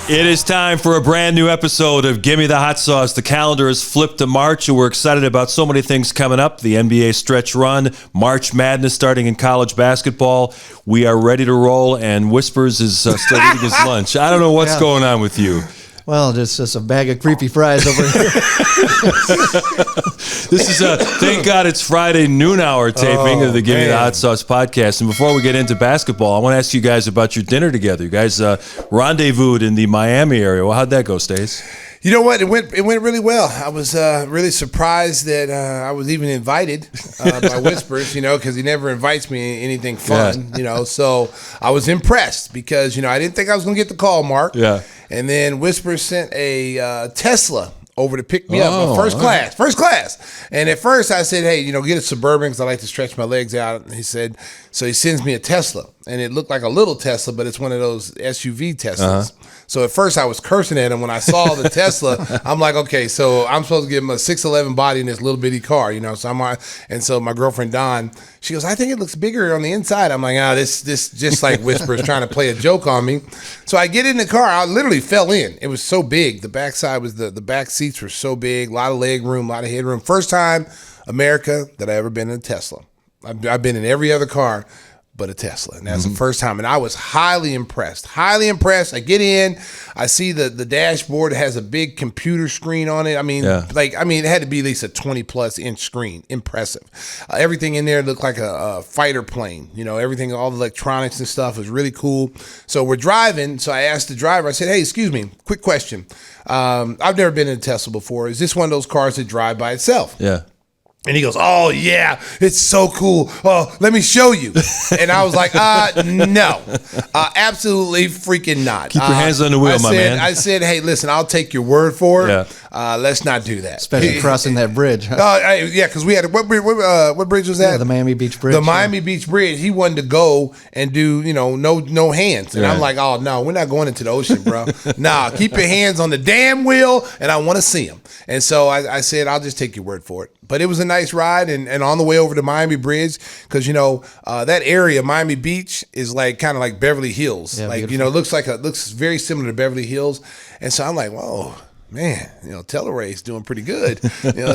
It is time for a brand new episode of Gimme the Hot Sauce. The calendar is flipped to March, and we're excited about so many things coming up. The NBA stretch run, March Madness starting in college basketball. We are ready to roll, and Whispers is still eating his lunch. I don't know what's going on with you. Well, just a bag of creepy fries over here. This is thank God it's Friday noon hour taping of the Give Me the Hot Sauce podcast. And before we get into basketball, I want to ask you guys about your dinner together. You guys rendezvoused in the Miami area. Well, how'd that go, Stace? You know what? It went really well. I was really surprised that I was even invited by Whispers, because he never invites me anything fun, So I was impressed because, I didn't think I was going to get the call, Mark. Yeah. And then Whispers sent a Tesla over to pick me up, first class. And at first I said, hey, get a Suburban because I like to stretch my legs out. And he said, so he sends me a Tesla. And it looked like a little Tesla, but it's one of those SUV Teslas. Uh-huh. So at first I was cursing at him when I saw the Tesla. I'm like, okay, so I'm supposed to give him a 6'11" body in this little bitty car, So my girlfriend Dawn, she goes, I think it looks bigger on the inside. I'm like, this just like Whispers trying to play a joke on me. So I get in the car. I literally fell in. It was so big. The backside was the back seats were so big. A lot of leg room, a lot of headroom. First time, America, that I ever been in a Tesla. I've been in every other car but a Tesla. And that's the first time. And I was highly impressed. I get in, I see the dashboard has a big computer screen on it. It had to be at least a 20 plus inch screen. Impressive. Everything in there looked like a fighter plane. Everything, all the electronics and stuff was really cool. So we're driving. So I asked the driver, I said, hey, excuse me, quick question. I've never been in a Tesla before. Is this one of those cars that drive by itself? Yeah. And he goes, oh, yeah, it's so cool. Oh, let me show you. And I was like, no, absolutely freaking not. Keep your hands on the wheel, my man. I said, hey, listen, I'll take your word for it. Yeah. Let's not do that. Especially crossing that bridge. Yeah, because we had, what bridge was that? Yeah, the Miami Beach Bridge. The Miami Beach Bridge. He wanted to go and do, no hands. And I'm like, oh, no, we're not going into the ocean, bro. Nah, keep your hands on the damn wheel, and I want to see them. And so I said, I'll just take your word for it. But it was a nice ride, and on the way over to Miami Bridge, because that area, Miami Beach, is kind of like Beverly Hills. Yeah, it looks very similar to Beverly Hills, and so I'm like, whoa. Man, Teleray's doing pretty good.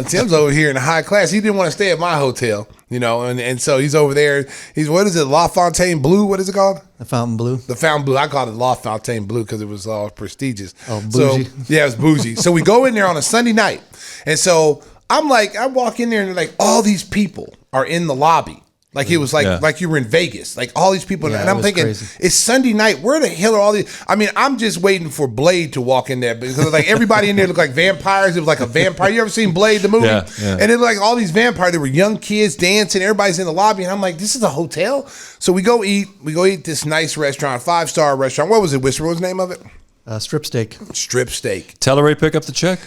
Tim's over here in the high class. He didn't want to stay at my hotel, and so he's over there. He's, what is it, La Fontaine Blue? What is it called? The Fountain Blue. The Fountain Blue. I called it La Fontaine Blue because it was all prestigious. Oh, bougie. So, yeah, it was bougie. So we go in there on a Sunday night, and so I walk in there and all these people are in the lobby. It was like you were in Vegas, all these people. Yeah, and I'm thinking, crazy. It's Sunday night. Where the hell are all these? I'm just waiting for Blade to walk in there because everybody in there looked like vampires. It was like a vampire. You ever seen Blade, the movie? Yeah. And it looked like all these vampires. There were young kids dancing. Everybody's in the lobby. And I'm like, this is a hotel? So we go eat. We go eat this nice restaurant, 5-star restaurant. What was it, Whisper? What was the name of it? Strip steak. Strip steak. Teleray pick up the check?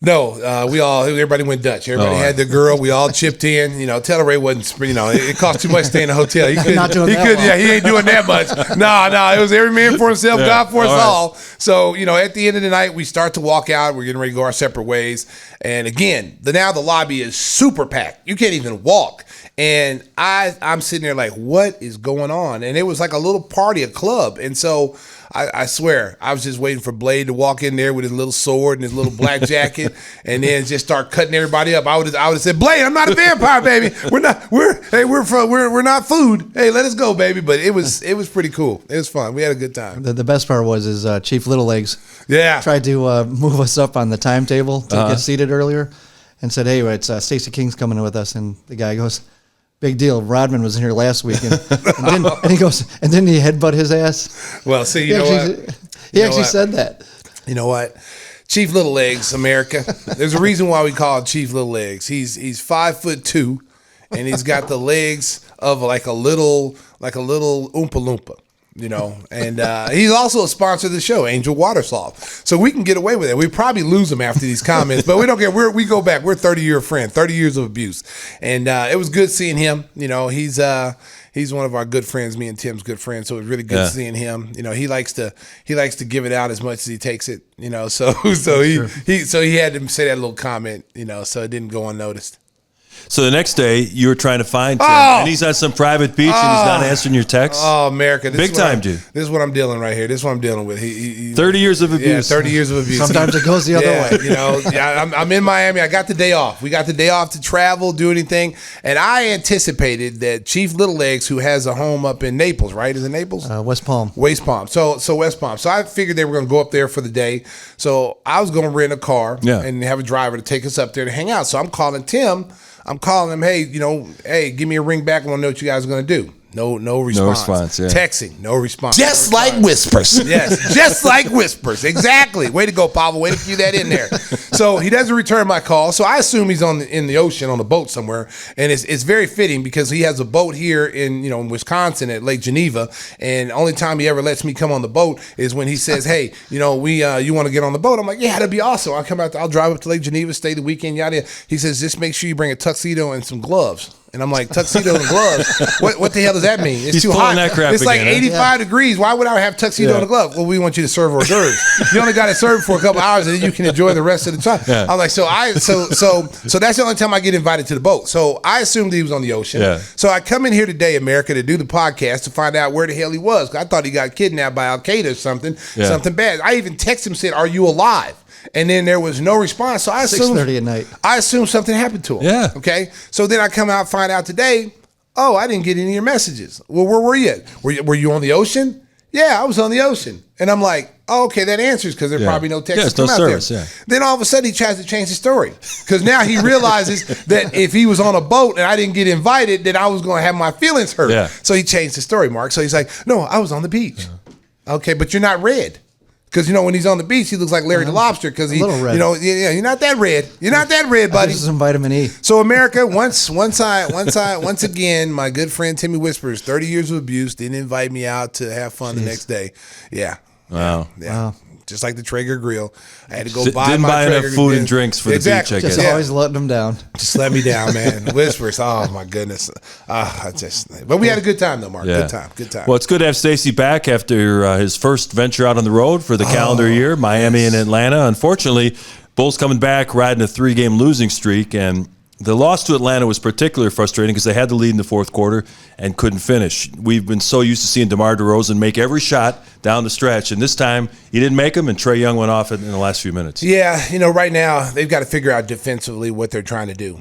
No, everybody went Dutch. Everybody had the girl. We all chipped in. Teleray wasn't, it cost too much to stay in a hotel. He ain't doing that much. No, it was every man for himself, God for us all. So, at the end of the night, we start to walk out. We're getting ready to go our separate ways. And again, now the lobby is super packed. You can't even walk. And I'm sitting there like, what is going on? And it was like a little party, a club. And so I swear, I was just waiting for Blade to walk in there with his little sword and his little black jacket, and then just start cutting everybody up. I would have said, Blade, I'm not a vampire, baby. We're not food. Hey, let us go, baby. But it was pretty cool. It was fun. We had a good time. The best part was Chief Little Legs. Yeah, tried to move us up on the timetable to get seated earlier, and said, hey, it's Stacey King's coming with us, and the guy goes, big deal. Rodman was in here last week, and he goes, and didn't he headbutt his ass? Well, see, you know what? He actually said that. You know what? Chief Little Legs, America. There's a reason why we call it Chief Little Legs. He's 5'2", and he's got the legs of like a little Oompa Loompa. And he's also a sponsor of the show, Angel Water Soft. So we can get away with it. We probably lose him after these comments, but we don't care. We go back. We're 30-year friend, 30 years of abuse. And it was good seeing him. He's one of our good friends, me and Tim's good friends. So it was really good seeing him. He likes to give it out as much as he takes it. So he had to say that little comment. So it didn't go unnoticed. So the next day, you were trying to find Tim, and he's on some private beach, and he's not answering your texts. Oh, America. Big time, dude. This is what I'm dealing right here. This is what I'm dealing with. 30 years of abuse. Yeah, 30 years of abuse. Sometimes it goes the other way. You know, I'm in Miami. I got the day off. We got the day off to travel, do anything. And I anticipated that Chief Little Legs, who has a home up in Naples, right? Is it Naples? West Palm. West Palm. So West Palm. So I figured they were going to go up there for the day. So I was going to rent a car and have a driver to take us up there to hang out. So I'm calling Tim. I'm calling him, hey, give me a ring back. I want to know what you guys are going to do. No response. No response, yeah. Texting, no response. Just like whispers. Yes, just like whispers. Exactly. Way to go, Pavel. Way to cue that in there. So he doesn't return my call. So I assume he's in the ocean on a boat somewhere. And it's very fitting because he has a boat here in Wisconsin at Lake Geneva. And the only time he ever lets me come on the boat is when he says, hey, you want to get on the boat? I'm like, yeah, that'd be awesome. I'll drive up to Lake Geneva, stay the weekend, yada yada. He says, just make sure you bring a tuxedo and some gloves. And I'm like, tuxedo and gloves? What the hell does that mean? It's He's too hot. that crap it's like again, 85 degrees. Why would I have tuxedo and a glove? Well, we want you to serve hors d'oeuvres. You only got to serve for a couple hours, and then you can enjoy the rest of the time. Yeah. I'm like, so that's the only time I get invited to the boat. So I assumed he was on the ocean. Yeah. So I come in here today, America, to do the podcast to find out where the hell he was. I thought he got kidnapped by Al Qaeda or something bad. I even texted him, said, "Are you alive?" And then there was no response. So I assumed 6:30 at night. I assumed something happened to him. Yeah. Okay. So then I come out, find out today. Oh, I didn't get any of your messages. Well, where were you at? Were you on the ocean? Yeah, I was on the ocean. And I'm like, oh, okay, that answers because there's probably no text come out service, there. Yeah. Then all of a sudden he tries to change the story because now he realizes that if he was on a boat and I didn't get invited, then I was going to have my feelings hurt. Yeah. So he changed the story, Mark. So he's like, no, I was on the beach. Okay, but you're not red. Because, when he's on the beach, he looks like Larry the Lobster because he, little red. you're not that red. You're not that red, buddy. This is some vitamin E. So America, once again, my good friend Timmy Whispers, 30 years of abuse, didn't invite me out to have fun the next day. Yeah. Wow. Yeah. Wow. Just like the Traeger grill. I had to go buy Didn't my buy Traeger enough food grill. and drinks for the beach, I guess. Just always letting them down. Just let me down, man. Whispers. Oh my goodness. But we had a good time though, Mark. Yeah. Good time. Well, it's good to have Stacey back after his first venture out on the road for the calendar year, Miami and Atlanta. Unfortunately, Bulls coming back, riding a 3-game losing streak, and the loss to Atlanta was particularly frustrating because they had the lead in the fourth quarter and couldn't finish. We've been so used to seeing DeMar DeRozan make every shot down the stretch, and this time he didn't make them, and Trae Young went off in the last few minutes. Yeah, right now they've got to figure out defensively what they're trying to do.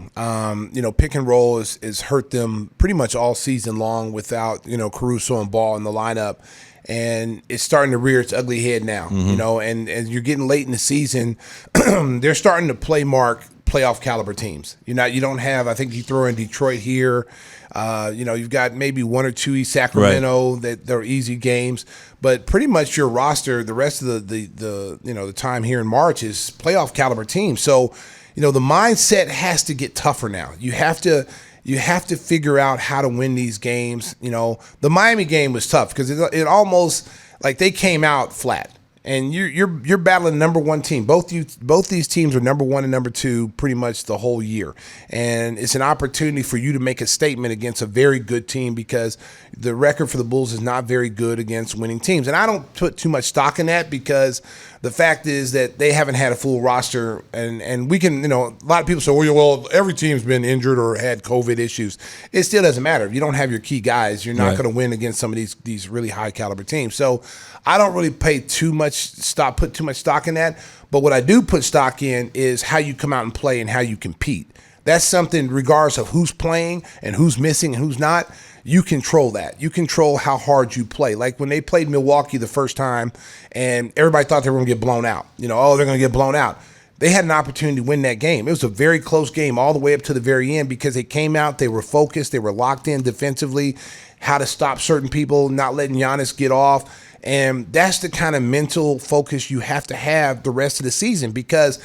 Pick and roll is hurt them pretty much all season long without, Caruso and Ball in the lineup. And it's starting to rear its ugly head now, and you're getting late in the season. They're starting to play playoff caliber teams. You don't have, I think you throw in Detroit here. You've got maybe one or two East Sacramento that they're easy games, but pretty much your roster, the rest of the time here in March is playoff caliber teams. So, the mindset has to get tougher now. You have to figure out how to win these games. The Miami game was tough because it almost like they came out flat. And you're battling number one team. Both these teams are number one and number two pretty much the whole year. And it's an opportunity for you to make a statement against a very good team because the record for the Bulls is not very good against winning teams. And I don't put too much stock in that because the fact is that they haven't had a full roster. And we can, a lot of people say, well, every team's been injured or had COVID issues. It still doesn't matter. If you don't have your key guys, you're not going to win against some of these really high caliber teams. So I don't really put too much stock in that. But what I do put stock in is how you come out and play and how you compete. That's something regardless of who's playing and who's missing and who's not. You control that. You control how hard you play. Like when they played Milwaukee the first time and everybody thought they were going to get blown out. They're going to get blown out. They had an opportunity to win that game. It was a very close game all the way up to the very end because they came out, they were focused, they were locked in defensively, how to stop certain people, not letting Giannis get off. And that's the kind of mental focus you have to have the rest of the season because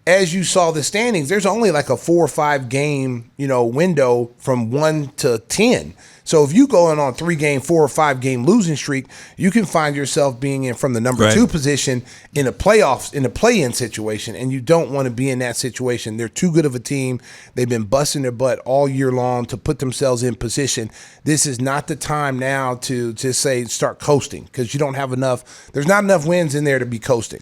as you saw the standings, there's only like a 4 or 5 game, window from 1 to 10. So if you go on a 3-game, 4 or 5 game losing streak, you can find yourself being in from the number 2 position in the playoffs, in a play-in situation, and you don't want to be in that situation. They're too good of a team. They've been busting their butt all year long to put themselves in position. This is not the time now to say start coasting because you don't have enough. There's not enough wins in there to be coasting.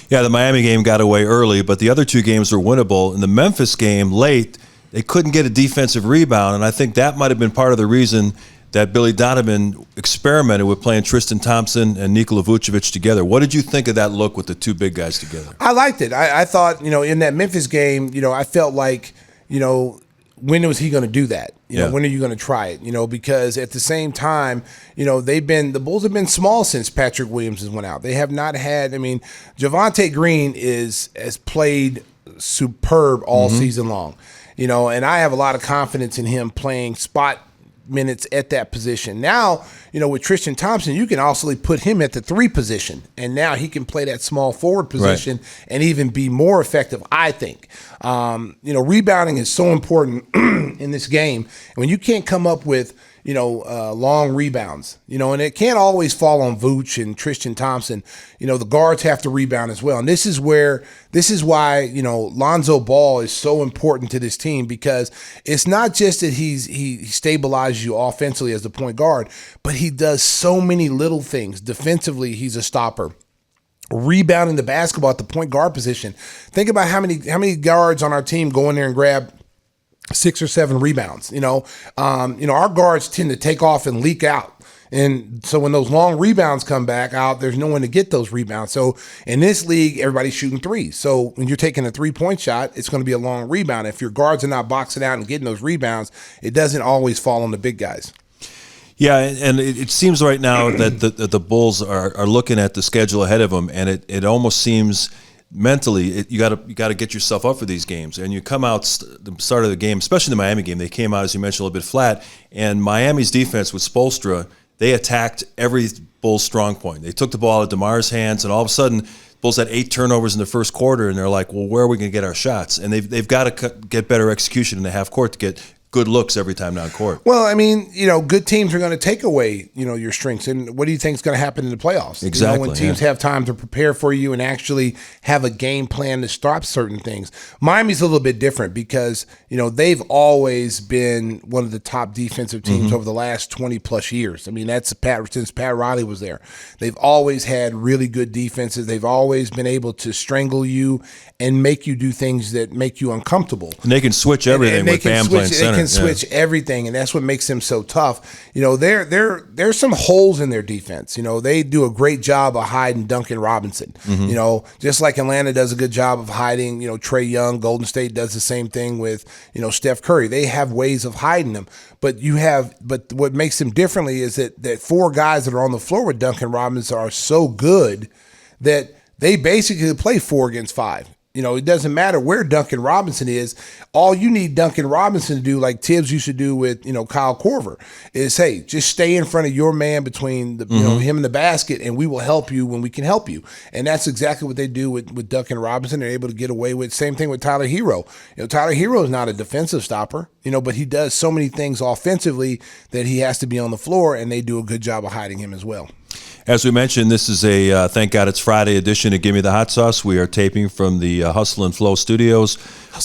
Yeah, the Miami game got away early, but the other 2 games were winnable. In the Memphis game, late, they couldn't get a defensive rebound, and I think that might have been part of the reason that Billy Donovan experimented with playing Tristan Thompson and Nikola Vucevic together. What did you think of that look with the two big guys together? I liked it. I thought, in that Memphis game, I felt like, when was he going to do that? When are you going to try it? Because at the same time, the Bulls have been small since Patrick Williams has went out. They have not had, Javonte Green has played superb all season long, and I have a lot of confidence in him playing spot minutes at that position. Now, with Tristan Thompson, you can also put him at the 3 position, and now he can play that small forward position and even be more effective, I think. Rebounding is so important in this game. And when you can't come up with, long rebounds, and it can't always fall on Vooch and Tristan Thompson. The guards have to rebound as well. And this is why, Lonzo Ball is so important to this team, because it's not just that he stabilizes you offensively as the point guard, but he does so many little things. Defensively, he's a stopper. Rebounding the basketball at the point guard position. Think about how many guards on our team go in there and grab 6 or 7 rebounds. Our guards tend to take off and leak out. And so when those long rebounds come back out, there's no one to get those rebounds. So in this league, everybody's shooting threes. So when you're taking a 3-point shot, it's going to be a long rebound. If your guards are not boxing out and getting those rebounds, it doesn't always fall on the big guys. Yeah, and it seems right now that the Bulls are looking at the schedule ahead of them, and it almost seems mentally you got to get yourself up for these games. And you come out the start of the game, especially the Miami game, they came out, as you mentioned, a little bit flat. And Miami's defense with Spoelstra, they attacked every Bulls strong point. They took the ball out of DeMar's hands, and all of a sudden, Bulls had 8 turnovers in the first quarter, and they're like, well, where are we going to get our shots? And they've got to get better execution in the half court to get good looks every time down court. Well, good teams are going to take away, your strengths. And what do you think is going to happen in the playoffs? Exactly. When teams have time to prepare for you and actually have a game plan to stop certain things. Miami's a little bit different because, they've always been one of the top defensive teams over the last 20 plus years. That's since Pat Riley was there. They've always had really good defenses. They've always been able to strangle you and make you do things that make you uncomfortable. And they can switch everything with Bam playing center. They can switch everything, and that's what makes them so tough. There's some holes in their defense. They do a great job of hiding Duncan Robinson. Just like Atlanta does a good job of hiding, Trae Young. Golden State does the same thing with, Steph Curry. They have ways of hiding them. But what makes them differently is that 4 guys that are on the floor with Duncan Robinson are so good that they basically play 4 against 5. It doesn't matter where Duncan Robinson is. All you need Duncan Robinson to do, like Tibbs used to do with, Kyle Korver, is, hey, just stay in front of your man between him and the basket, and we will help you when we can help you. And that's exactly what they do with Duncan Robinson. They're able to get away with. Same thing with Tyler Hero. Tyler Hero is not a defensive stopper, but he does so many things offensively that he has to be on the floor, and they do a good job of hiding him as well. As we mentioned, this is a Thank God It's Friday edition of Give Me the Hot Sauce. We are taping from the Hustle and Flow studios.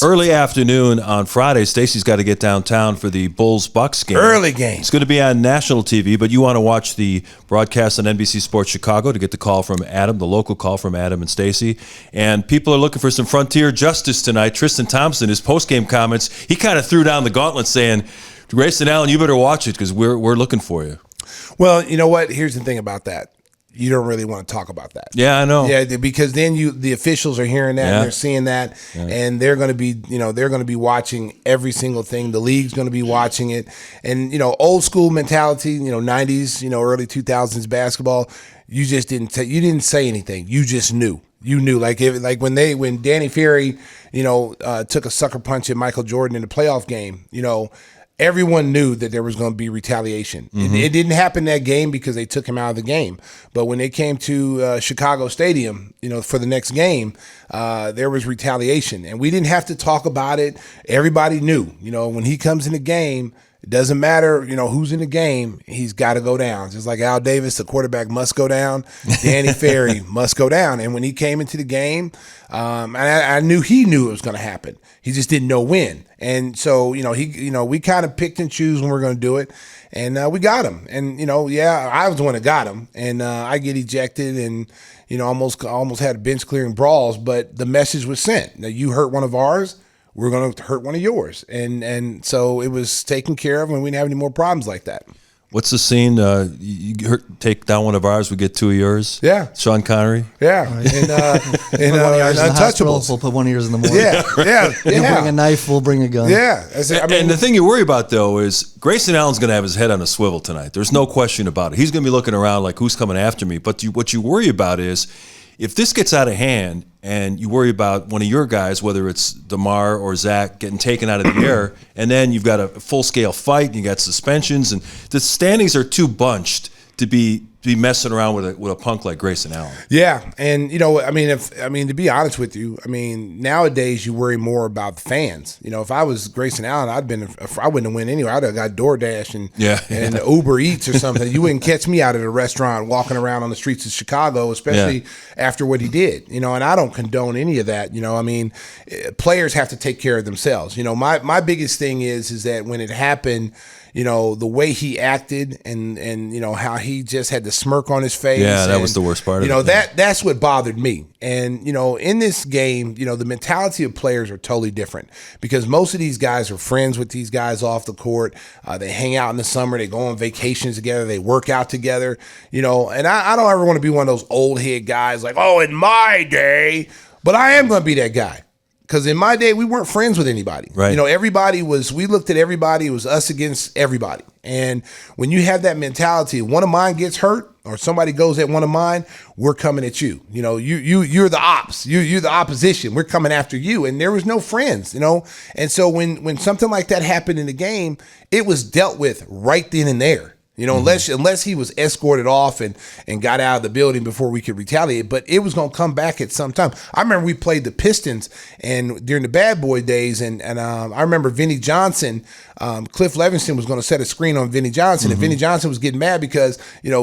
Early afternoon on Friday. Stacey's got to get downtown for the Bulls-Bucks game. Early game. It's going to be on national TV, but you want to watch the broadcast on NBC Sports Chicago to get the call from Adam, the local call from Adam and Stacey. And people are looking for some frontier justice tonight. Tristan Thompson, his post-game comments, he kind of threw down the gauntlet saying, Grayson Allen, you better watch it because we're looking for you. Well, you know what? Here's the thing about that. You don't really want to talk about that. Yeah, I know. Yeah, because then the officials are hearing that and they're seeing that, and they're going to be, they're going to be watching every single thing. The league's going to be watching it, and old school mentality, 90s, early 2000s basketball. You just didn't say anything. You just knew. You knew, when Danny Ferry, took a sucker punch at Michael Jordan in the playoff game, everyone knew that there was going to be retaliation. It didn't happen that game because they took him out of the game. But when they came to Chicago Stadium, for the next game, there was retaliation. And we didn't have to talk about it. Everybody knew, when he comes in the game, it doesn't matter, who's in the game, he's got to go down. Just like Al Davis, the quarterback must go down. Danny Ferry must go down. And when he came into the game, I knew he knew it was going to happen. He just didn't know when. And so, we kind of picked and choose when we're going to do it. And we got him. And, I was the one that got him. And I get ejected and, almost had bench clearing brawls. But the message was sent. Now, you hurt one of ours, we're going to hurt one of yours. And so it was taken care of, and we didn't have any more problems like that. What's the scene? Take down one of ours, we get two of yours. Yeah, Sean Connery. Yeah, and Untouchables. We'll put one of yours in the morning. Yeah. You bring a knife, we'll bring a gun. Yeah, and the thing you worry about though is Grayson Allen's going to have his head on a swivel tonight. There's no question about it. He's going to be looking around like, who's coming after me? But what you worry about is if this gets out of hand, and you worry about one of your guys, whether it's DeMar or Zach, getting taken out of the air, and then you've got a full-scale fight, and you got suspensions, and the standings are too bunched to be messing around with a punk like Grayson Allen. Yeah, and to be honest with you, nowadays you worry more about the fans. If I was Grayson Allen, I wouldn't have went anywhere. I'd have got DoorDash and Uber Eats or something. You wouldn't catch me out at a restaurant walking around on the streets of Chicago, especially after what he did. And I don't condone any of that. Players have to take care of themselves. My biggest thing is that when it happened, the way he acted and how he just had the smirk on his face. Yeah, that was the worst part of it. That's what bothered me. And, in this game, the mentality of players are totally different because most of these guys are friends with these guys off the court. They hang out in the summer. They go on vacations together. They work out together, and I don't ever want to be one of those old head guys like, oh, in my day, but I am going to be that guy. Because in my day, we weren't friends with anybody. Right. We looked at everybody. It was us against everybody. And when you have that mentality, if one of mine gets hurt or somebody goes at one of mine, we're coming at you. You're the ops. You're the opposition. We're coming after you. And there was no friends, And so when something like that happened in the game, it was dealt with right then and there. Unless he was escorted off and got out of the building before we could retaliate, but it was going to come back at some time. I remember we played the Pistons and during the bad boy days, and I remember Vinnie Johnson, Cliff Levingston was going to set a screen on Vinnie Johnson, and Vinnie Johnson was getting mad because,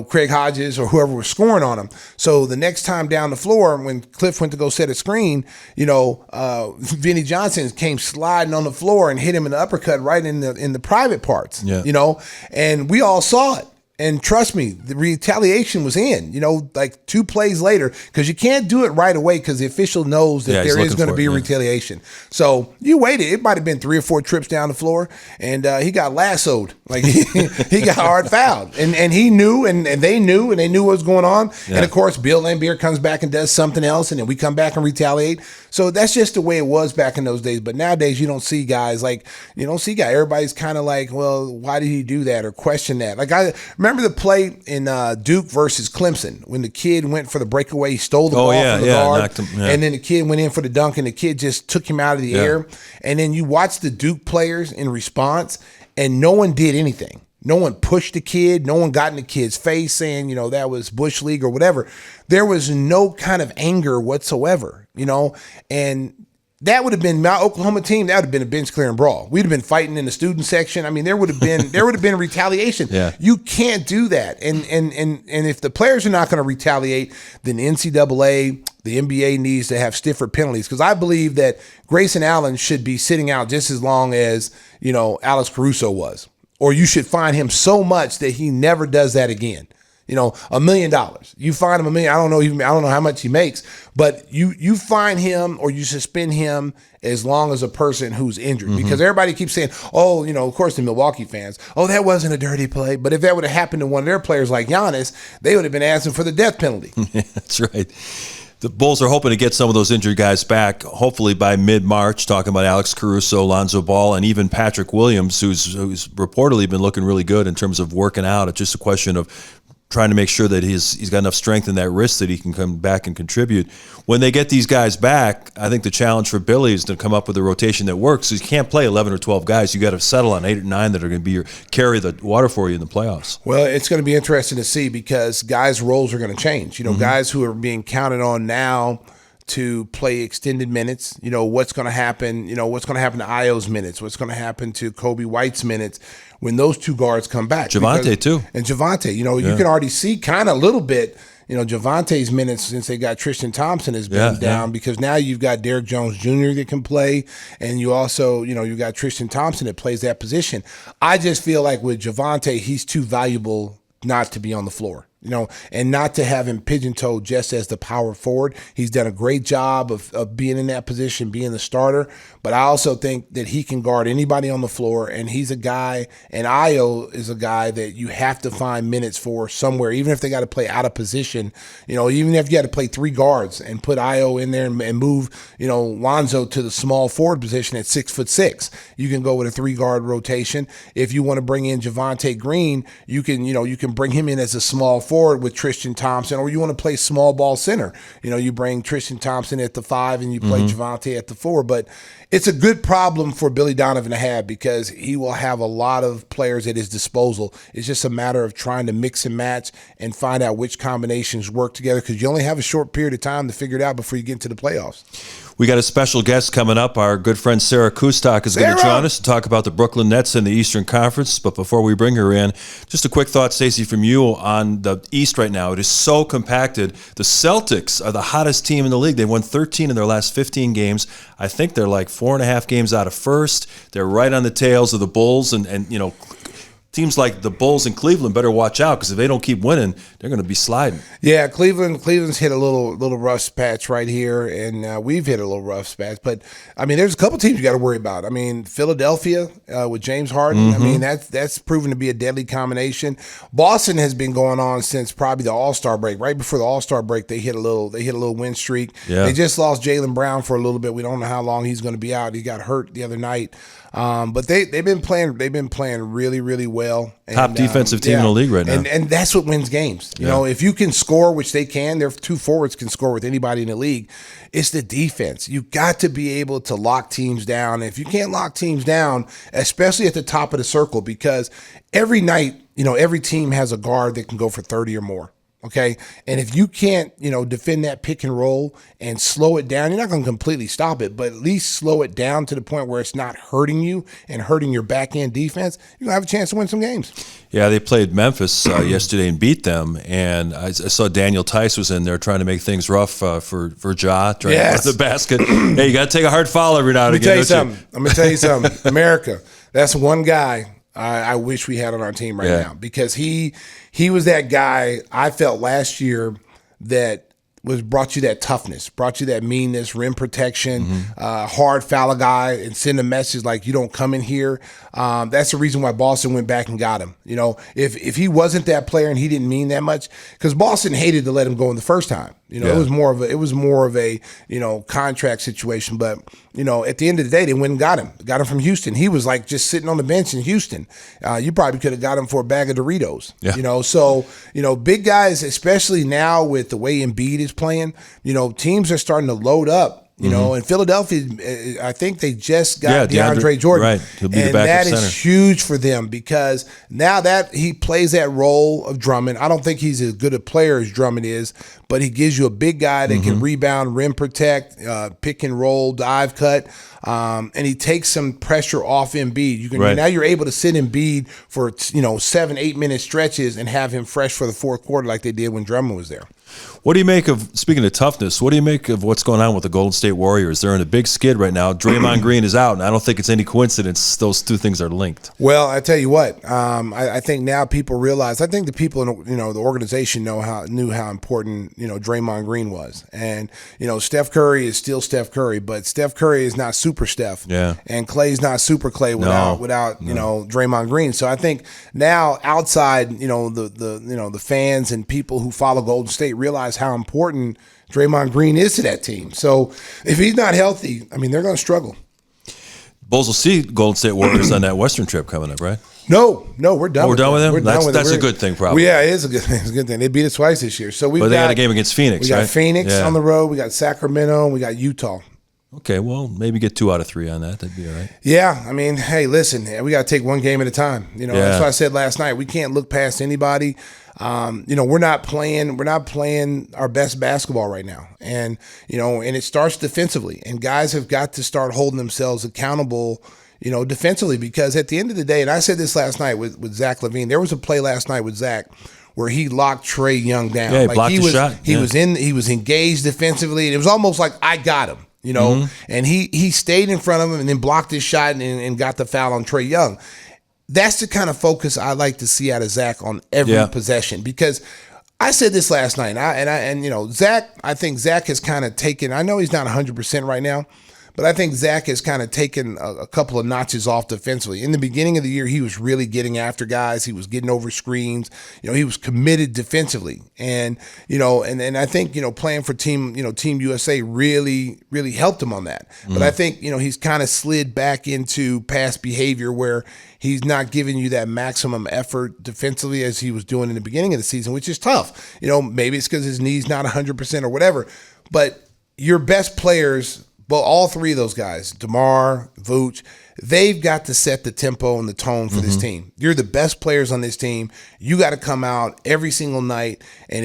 Craig Hodges or whoever was scoring on him. So the next time down the floor, when Cliff went to go set a screen, Vinnie Johnson came sliding on the floor and hit him in the uppercut right in the private parts, and we all saw it. And trust me, the retaliation was in, like 2 plays later, because you can't do it right away because the official knows that there is going to be a retaliation. So you waited. It might have been 3 or 4 trips down the floor, and he got lassoed. Like he got hard fouled. And he knew, and they knew what was going on. Yeah. And, of course, Bill Laimbeer comes back and does something else, and then we come back and retaliate. So that's just the way it was back in those days. But nowadays you don't see guys. Everybody's kind of like, well, why did he do that or question that? Like I remember the play in Duke versus Clemson when the kid went for the breakaway, he stole the ball from the guard, and then the kid went in for the dunk, and the kid just took him out of the air. And then you watch the Duke players in response, and no one did anything. No one pushed the kid. No one got in the kid's face saying, that was Bush League or whatever. There was no kind of anger whatsoever, and that would have been my Oklahoma team. That would have been a bench clearing brawl. We'd have been fighting in the student section. There would have been retaliation. Yeah. You can't do that. And if the players are not going to retaliate, then the NCAA, the NBA needs to have stiffer penalties. Because I believe that Grayson Allen should be sitting out just as long as Alex Caruso was. Or you should fine him so much that he never does that again. $1 million. You fine him $1 million. I don't know how much he makes, but you fine him or you suspend him as long as a person who's injured. Because everybody keeps saying, oh, of course the Milwaukee fans, oh, that wasn't a dirty play. But if that would have happened to one of their players like Giannis, they would have been asking for the death penalty. Yeah, that's right. The Bulls are hoping to get some of those injured guys back, hopefully by mid-March, talking about Alex Caruso, Lonzo Ball, and even Patrick Williams, who's reportedly been looking really good in terms of working out. It's just a question of trying to make sure that he's got enough strength in that wrist that he can come back and contribute. When they get these guys back, I think the challenge for Billy is to come up with a rotation that works. So you can't play 11 or 12 guys. You got to settle on 8 or 9 that are going to carry the water for you in the playoffs. Well, it's going to be interesting to see because guys' roles are going to change. Guys who are being counted on now to play extended minutes, what's going to happen, what's going to happen to Io's minutes, what's going to happen to Kobe White's minutes when those 2 guards come back. Javante, too. And Javante, you can already see kind of a little bit, Javante's minutes since they got Tristan Thompson has been down because now you've got Derrick Jones Jr. that can play, and you also, you got Tristan Thompson that plays that position. I just feel like with Javante, he's too valuable not to be on the floor. and not to have him pigeon-toed just as the power forward. He's done a great job of being in that position, being the starter. But I also think that he can guard anybody on the floor, and he's a guy, and Ayo is a guy that you have to find minutes for somewhere, even if they got to play out of position. Even if you got to play 3 guards and put Ayo in there and move, Lonzo to the small forward position at 6'6". You can go with a 3-guard rotation. If you want to bring in Javonte Green, you can bring him in as a small forward with Tristan Thompson, or you want to play small ball center. You bring Tristan Thompson at the 5 and you play Javonte at the 4. But it's a good problem for Billy Donovan to have because he will have a lot of players at his disposal. It's just a matter of trying to mix and match and find out which combinations work together because you only have a short period of time to figure it out before you get into the playoffs. We got a special guest coming up. Our good friend Sarah Kustok is going to join us to talk about the Brooklyn Nets in the Eastern Conference. But before we bring her in, just a quick thought, Stacey, from you on the East right now. It is so compacted. The Celtics are the hottest team in the league. They've won 13 in their last 15 games. I think they're like 4.5 games out of first. They're right on the tails of the Bulls, and teams like the Bulls and Cleveland better watch out because if they don't keep winning, they're going to be sliding. Yeah, Cleveland's hit a little rough patch right here, and we've hit a little rough patch. But there's a couple teams you got to worry about. Philadelphia with James Harden. That's proven to be a deadly combination. Boston has been going on since probably the All-Star break. Right before the All-Star break, they hit a little win streak. Yeah. They just lost Jaylen Brown for a little bit. We don't know how long he's going to be out. He got hurt the other night. But they've been playing really, really well. Top defensive team in the league right now. And that's what wins games. If you can score, which they can, their 2 forwards can score with anybody in the league. It's the defense. You got to be able to lock teams down. If you can't lock teams down, especially at the top of the circle, because every night, every team has a guard that can go for 30 or more. Okay. And if you can't, defend that pick and roll and slow it down, you're not going to completely stop it, but at least slow it down to the point where it's not hurting you and hurting your back end defense. You're going to have a chance to win some games. Yeah, they played Memphis yesterday and beat them. And I saw Daniel Tice was in there trying to make things rough for Ja, trying to put the basket. Hey, you got to take a hard foul every now and again. I'm going to tell you something. America, that's one guy I wish we had on our team right now because he was that guy I felt last year that brought you that toughness, brought you that meanness, rim protection, hard foul a guy and send a message like you don't come in here. That's the reason why Boston went back and got him. If he wasn't that player and he didn't mean that much, because Boston hated to let him go in the first time. It was more of a contract situation. But at the end of the day, they went and got him from Houston. He was like just sitting on the bench in Houston. You probably could have got him for a bag of Doritos. Yeah. So big guys, especially now with the way Embiid is playing, teams are starting to load up. In Philadelphia, I think they just got DeAndre Jordan. Right. He'll be the backup center. That is huge for them because now that he plays that role of Drummond, I don't think he's as good a player as Drummond is, but he gives you a big guy that can rebound, rim protect, pick and roll, dive cut, and he takes some pressure off Embiid. Now you're able to sit Embiid for 7-8 minute stretches and have him fresh for the fourth quarter like they did when Drummond was there. What do you make of, speaking of toughness, what do you make of what's going on with the Golden State Warriors? They're in a big skid right now. Draymond Green is out, and I don't think it's any coincidence those two things are linked. Well, I tell you what, I think now people realize, I think the people in the organization knew how important, Draymond Green was. And, Steph Curry is still Steph Curry, but Steph Curry is not super Steph. Yeah. And Clay's not super Clay without Draymond Green. So I think now outside, the fans and people who follow Golden State realize how important Draymond Green is to that team. So if he's not healthy, they're going to struggle. Bulls will see Golden State Warriors on that Western trip coming up, right? No, we're done. We're done with them. That's a good thing, probably. Yeah, it is a good thing. It's a good thing. They beat us twice this year. So they got a game against Phoenix. We got Phoenix on the road. We got Sacramento. We got Utah. Okay, well, maybe get 2 out of 3 on that. That'd be all right. Yeah, hey, listen, we got to take one game at a time. That's what I said last night. We can't look past anybody. We're not playing our best basketball right now. And, and it starts defensively. And guys have got to start holding themselves accountable, defensively, because at the end of the day, and I said this last night with Zach LaVine, there was a play last night with Zach where he locked Trae Young down. Yeah, he blocked the shot. He was engaged defensively. And it was almost like I got him. And he stayed in front of him and then blocked his shot and got the foul on Trae Young. That's the kind of focus I like to see out of Zach on every possession, because I said this last night, and Zach. I think Zach has kind of taken. I know he's not 100% right now, but I think Zach has kind of taken a couple of notches off defensively. In the beginning of the year, he was really getting after guys. He was getting over screens. He was committed defensively, and I think playing for Team USA really helped him on that. But I think he's kind of slid back into past behavior where he's not giving you that maximum effort defensively as he was doing in the beginning of the season, which is tough. Maybe it's because his knee's not 100% or whatever. But your best players, well, all three of those guys, DeMar, Vooch, they've got to set the tempo and the tone for this team. You're the best players on this team. You got to come out every single night. And,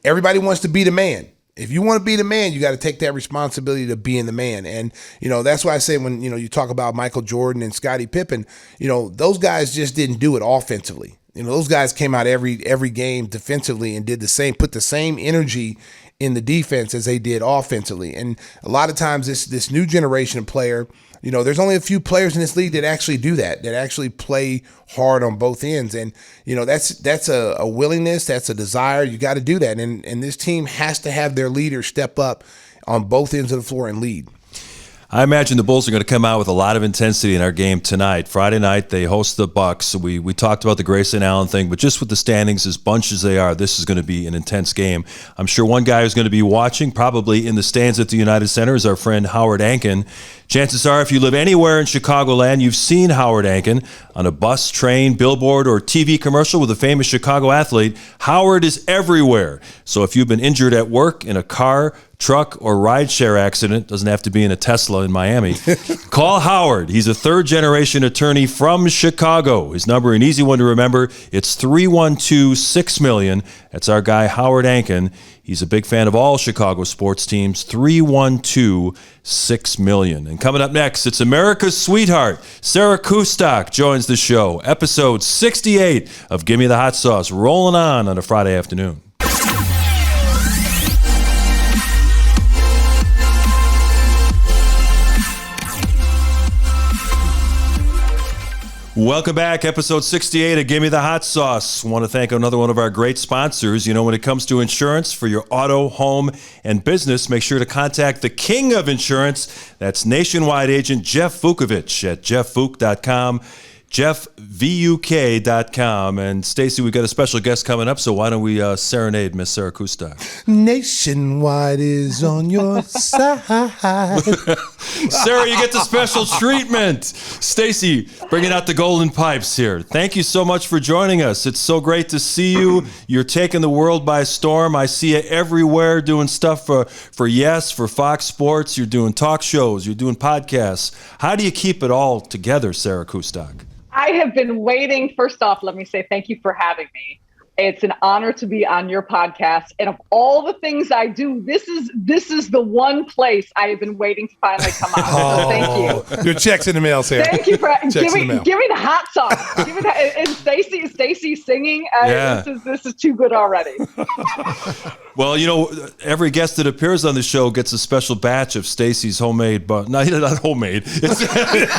everybody wants to be the man. If you want to be the man, you got to take that responsibility to being the man. And, that's why I say when, you talk about Michael Jordan and Scottie Pippen, those guys just didn't do it offensively. Those guys came out every game defensively and did the same, put the same energy in the defense as they did offensively. And a lot of times this new generation of player, there's only a few players in this league that actually do that actually play hard on both ends. And, that's a willingness, that's a desire. You got to do that. And this team has to have their leaders step up on both ends of the floor and lead. I imagine the Bulls are going to come out with a lot of intensity in our game tonight. Friday night, they host the Bucks. We talked about the Grayson Allen thing, but just with the standings as bunched as they are, this is going to be an intense game. I'm sure one guy who's going to be watching, probably in the stands at the United Center, is our friend Howard Ankin. Chances are, if you live anywhere in Chicagoland, you've seen Howard Ankin on a bus, train, billboard, or TV commercial with a famous Chicago athlete. Howard is everywhere. So if you've been injured at work, in a car, truck, or rideshare accident, doesn't have to be in a Tesla in Miami, call Howard. He's a third-generation attorney from Chicago. His number, an easy one to remember, it's 312-6-million. That's our guy, Howard Ankin. He's a big fan of all Chicago sports teams, 312-6-million. And coming up next, it's America's sweetheart, Sarah Kustok, joins the show. Episode 68 of Gimme the Hot Sauce, rolling on a Friday afternoon. Welcome back, episode 68 of Gimme the Hot Sauce. I want to thank another one of our great sponsors. When it comes to insurance for your auto, home, and business, make sure to contact the king of insurance. That's nationwide agent Jeff Vukovich at jeffvuk.com. JeffVuk.com. And Stacy, we've got a special guest coming up, so why don't we serenade Miss Sarah Kustok? Nationwide is on your side. Sarah, you get the special treatment. Stacy, bringing out the golden pipes here. Thank you so much for joining us. It's so great to see you. You're taking the world by storm. I see you everywhere doing stuff for Fox Sports. You're doing talk shows. You're doing podcasts. How do you keep it all together, Sarah Kustok? I have been waiting. First off, let me say thank you for having me. It's an honor to be on your podcast. And of all the things I do, this is the one place I have been waiting to finally come on. So thank you. Your check's in the mail, Sarah. Thank you for give me the hot sauce. Give me that. And Stacy singing. Yeah. This is too good already. Well, every guest that appears on the show gets a special batch of Stacy's homemade, but not homemade. It's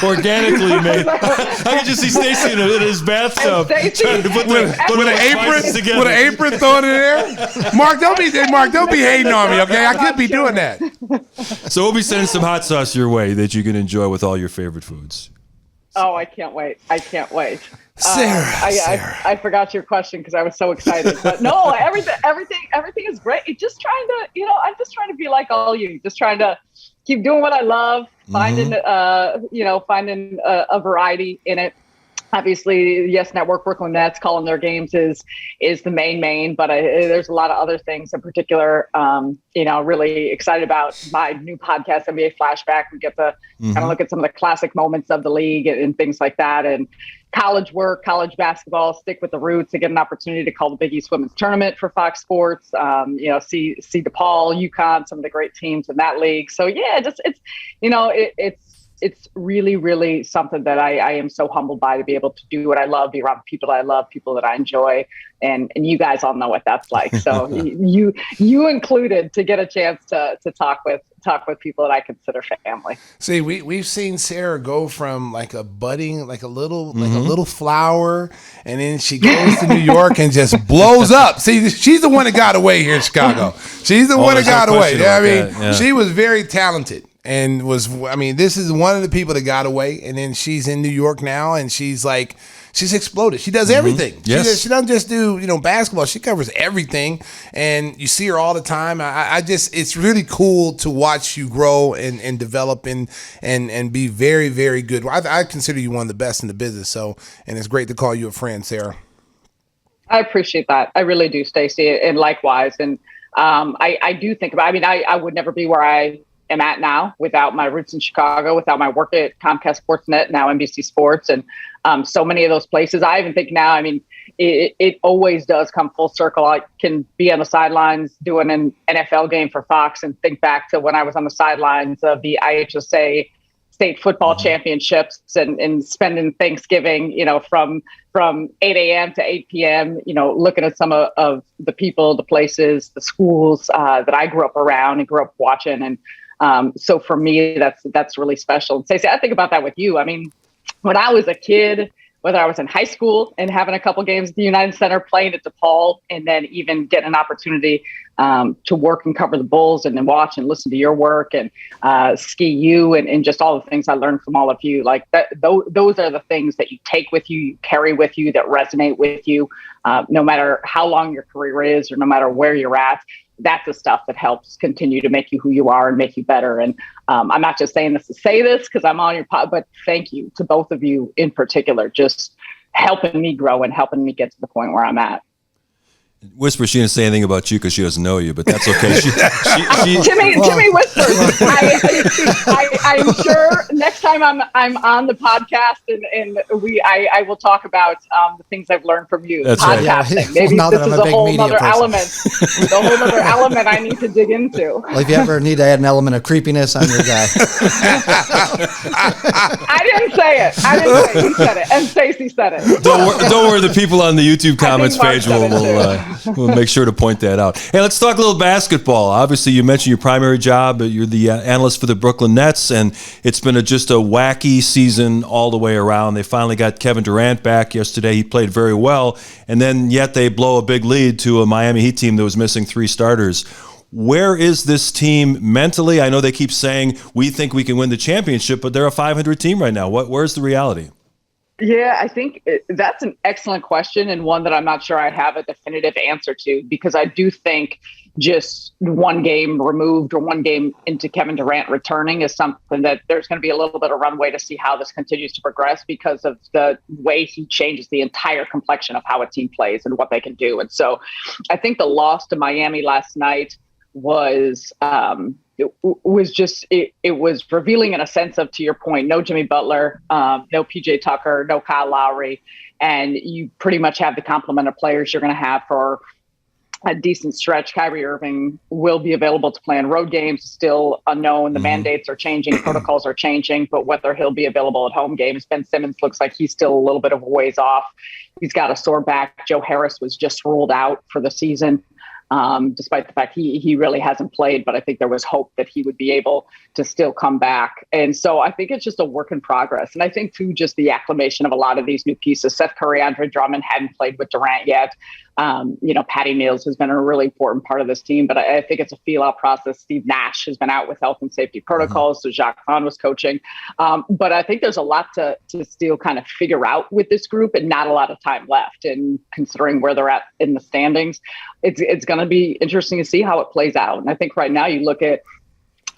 organically made. I can just see Stacy in his bathtub trying to put with an apron. Together. With an apron thrown in there. Mark, don't be hating on me, okay? I could be doing that. So we'll be sending some hot sauce your way that you can enjoy with all your favorite foods. Oh, I can't wait. Sarah. I forgot your question because I was so excited. But no, everything is great. I'm just trying to be like all you. Just trying to keep doing what I love, finding a variety in it. Obviously, Yes Network, Brooklyn Nets, calling their games is the main, but there's a lot of other things in particular. Really excited about my new podcast, NBA Flashback. We get to kind of look at some of the classic moments of the league and things like that. And college work, college basketball, stick with the roots. I get an opportunity to call the Big East Women's Tournament for Fox Sports. See DePaul, UConn, some of the great teams in that league. So yeah, it's really, really something that I am so humbled by, to be able to do what I love, be around people that I love, people that I enjoy. And you guys all know what that's like. So you included, to get a chance to talk with people that I consider family. See, we've seen Sarah go from like a budding, like a little flower, and then she goes to New York and just blows up. See, she's the one that got away here in Chicago. She's the one that got away. She was very talented. And this is one of the people that got away, and then she's in New York now, and she's exploded. She does everything. Yes. She doesn't just do, basketball. She covers everything, and you see her all the time. It's really cool to watch you grow and develop and be very, very good. I consider you one of the best in the business. So, and it's great to call you a friend, Sarah. I appreciate that. I really do, Stacey, and likewise. And I do think about, I would never be where I am at now without my roots in Chicago, without my work at Comcast Sportsnet, now NBC Sports, and so many of those places. I even think now, it always does come full circle. I can be on the sidelines doing an NFL game for Fox and think back to when I was on the sidelines of the IHSA state football championships and spending Thanksgiving, from 8 a.m. to 8 p.m., looking at some of the people, the places, the schools that I grew up around and grew up watching. And so for me, that's really special. And Stacey, I think about that with you. When I was a kid, whether I was in high school and having a couple games at the United Center, playing at DePaul, and then even getting an opportunity to work and cover the Bulls and then watch and listen to your work and ski you and just all the things I learned from all of you. Like that, those are the things that you take with you, you carry with you, that resonate with you, no matter how long your career is or no matter where you're at. That's the stuff that helps continue to make you who you are and make you better. And I'm not just saying this to say this because I'm on your pod, but thank you to both of you in particular, just helping me grow and helping me get to the point where I'm at. Whisper, she didn't say anything about you because she doesn't know you, but that's okay. Timmy whispers. I'm sure next time I'm on the podcast and I will talk about the things I've learned from you. That's podcasting. right. Yeah. Maybe Well, this is a whole other element. The whole other element I need to dig into. Well, if you ever need to add an element of creepiness, I'm your guy. I didn't say it. You said it, and Stacey said it. Don't worry. The people on the YouTube comments Mark page said it we'll make sure to point that out. Hey, let's talk a little basketball. Obviously, you mentioned your primary job. You're the analyst for the Brooklyn Nets, and it's been just a wacky season all the way around. They finally got Kevin Durant back yesterday. He played very well, and then yet they blow a big lead to a Miami Heat team that was missing 3 starters. Where is this team mentally? I know they keep saying we think we can win the championship, but they're a 500 team right now. Where's the reality? Yeah, I think that's an excellent question, and one that I'm not sure I have a definitive answer to, because I do think just one game removed or one game into Kevin Durant returning is something that there's going to be a little bit of runway to see how this continues to progress because of the way he changes the entire complexion of how a team plays and what they can do. And so I think the loss to Miami last night was it was revealing in a sense of, to your point, no Jimmy Butler, no PJ Tucker, no Kyle Lowry, and you pretty much have the complement of players you're going to have for a decent stretch. Kyrie Irving will be available to play in road games, still unknown. The mandates are changing, protocols are changing, but whether he'll be available at home games, Ben Simmons looks like he's still a little bit of a ways off. He's got a sore back. Joe Harris was just ruled out for the season. Despite the fact he really hasn't played, but I think there was hope that he would be able to still come back. And so I think it's just a work in progress. And I think too, just the acclimation of a lot of these new pieces. Seth Curry, Andre Drummond hadn't played with Durant yet. Patty Mills has been a really important part of this team, but I think it's a feel out process. Steve Nash has been out with health and safety protocols. So Jacques Vaughn was coaching. But I think there's a lot to still kind of figure out with this group and not a lot of time left. And considering where they're at in the standings, it's going to be interesting to see how it plays out. And I think right now you look at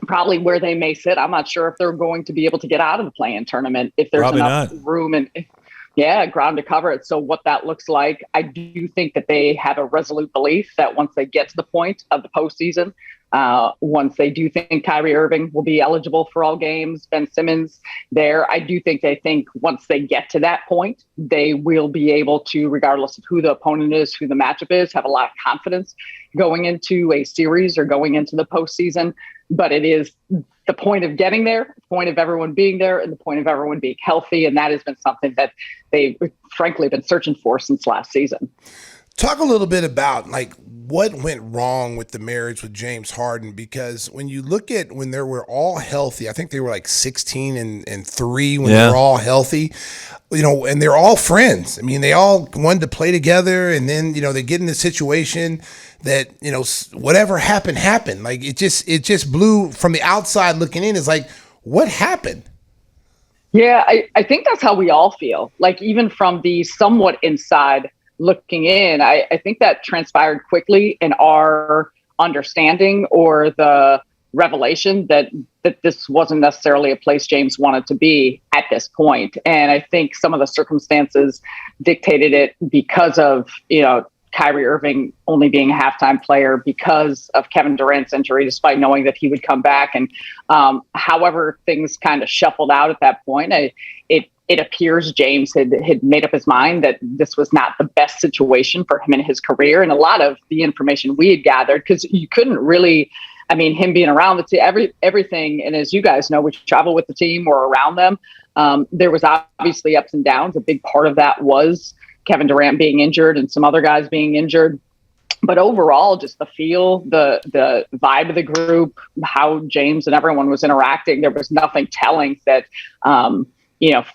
probably where they may sit. I'm not sure if they're going to be able to get out of the play-in tournament, if there's Probably enough room and ground to cover it. So what that looks like, I do think that they have a resolute belief that once they get to the point of the postseason, Once they do think Kyrie Irving will be eligible for all games, Ben Simmons there, I do think they think once they get to that point, they will be able to, regardless of who the opponent is, who the matchup is, have a lot of confidence going into a series or going into the postseason. But it is the point of getting there, the point of everyone being there, and the point of everyone being healthy. And that has been something that they've frankly been searching for since last season. Talk a little bit about what went wrong with the marriage with James Harden, because when you look at when they were all healthy, I think they were 16 and 3 when they were all healthy, and they're all friends. I mean, they all wanted to play together, and then, they get in the situation that, whatever happened. It just blew from the outside looking in. It's what happened? Yeah, I think that's how we all feel. Even from the somewhat inside looking in, I think that transpired quickly in our understanding or the revelation that this wasn't necessarily a place James wanted to be at this point. And I think some of the circumstances dictated it because of, Kyrie Irving only being a halftime player, because of Kevin Durant's injury, despite knowing that he would come back. And however things kind of shuffled out at that point, it appears James had made up his mind that this was not the best situation for him in his career. And a lot of the information we had gathered, because you couldn't really, him being around the team, everything. And as you guys know, we travel with the team or around them. There was obviously ups and downs. A big part of that was Kevin Durant being injured and some other guys being injured. But overall, just the feel, the vibe of the group, how James and everyone was interacting, there was nothing telling that,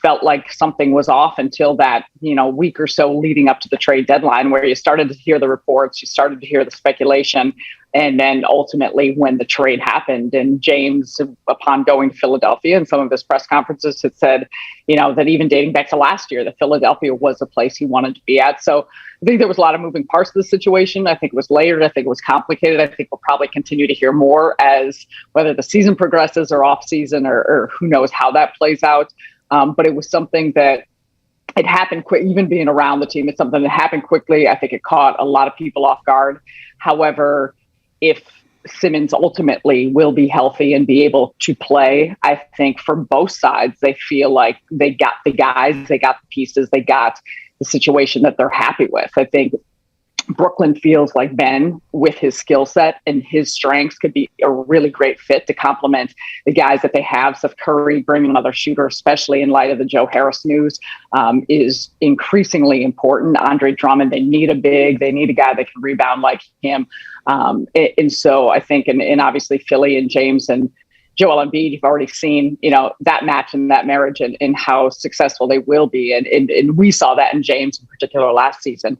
felt like something was off until that, week or so leading up to the trade deadline, where you started to hear the reports, you started to hear the speculation. And then ultimately when the trade happened, and James, upon going to Philadelphia and some of his press conferences, had said, that even dating back to last year, that Philadelphia was a place he wanted to be at. So I think there was a lot of moving parts of the situation. I think it was layered. I think it was complicated. I think we'll probably continue to hear more as whether the season progresses or off season or who knows how that plays out. But it was something that it happened quick, even being around the team. It's something that happened quickly. I think it caught a lot of people off guard. However, if Simmons ultimately will be healthy and be able to play, I think for both sides, they feel like they got the guys, they got the pieces, they got the situation that they're happy with. I think Brooklyn feels like Ben, with his skill set and his strengths, could be a really great fit to complement the guys that they have. Seth Curry, bringing another shooter, especially in light of the Joe Harris news, is increasingly important. Andre Drummond, they need a big, they need a guy that can rebound like him. And so I think, and obviously Philly and James and Joel Embiid, you've already seen, that match and that marriage and how successful they will be. And we saw that in James in particular last season,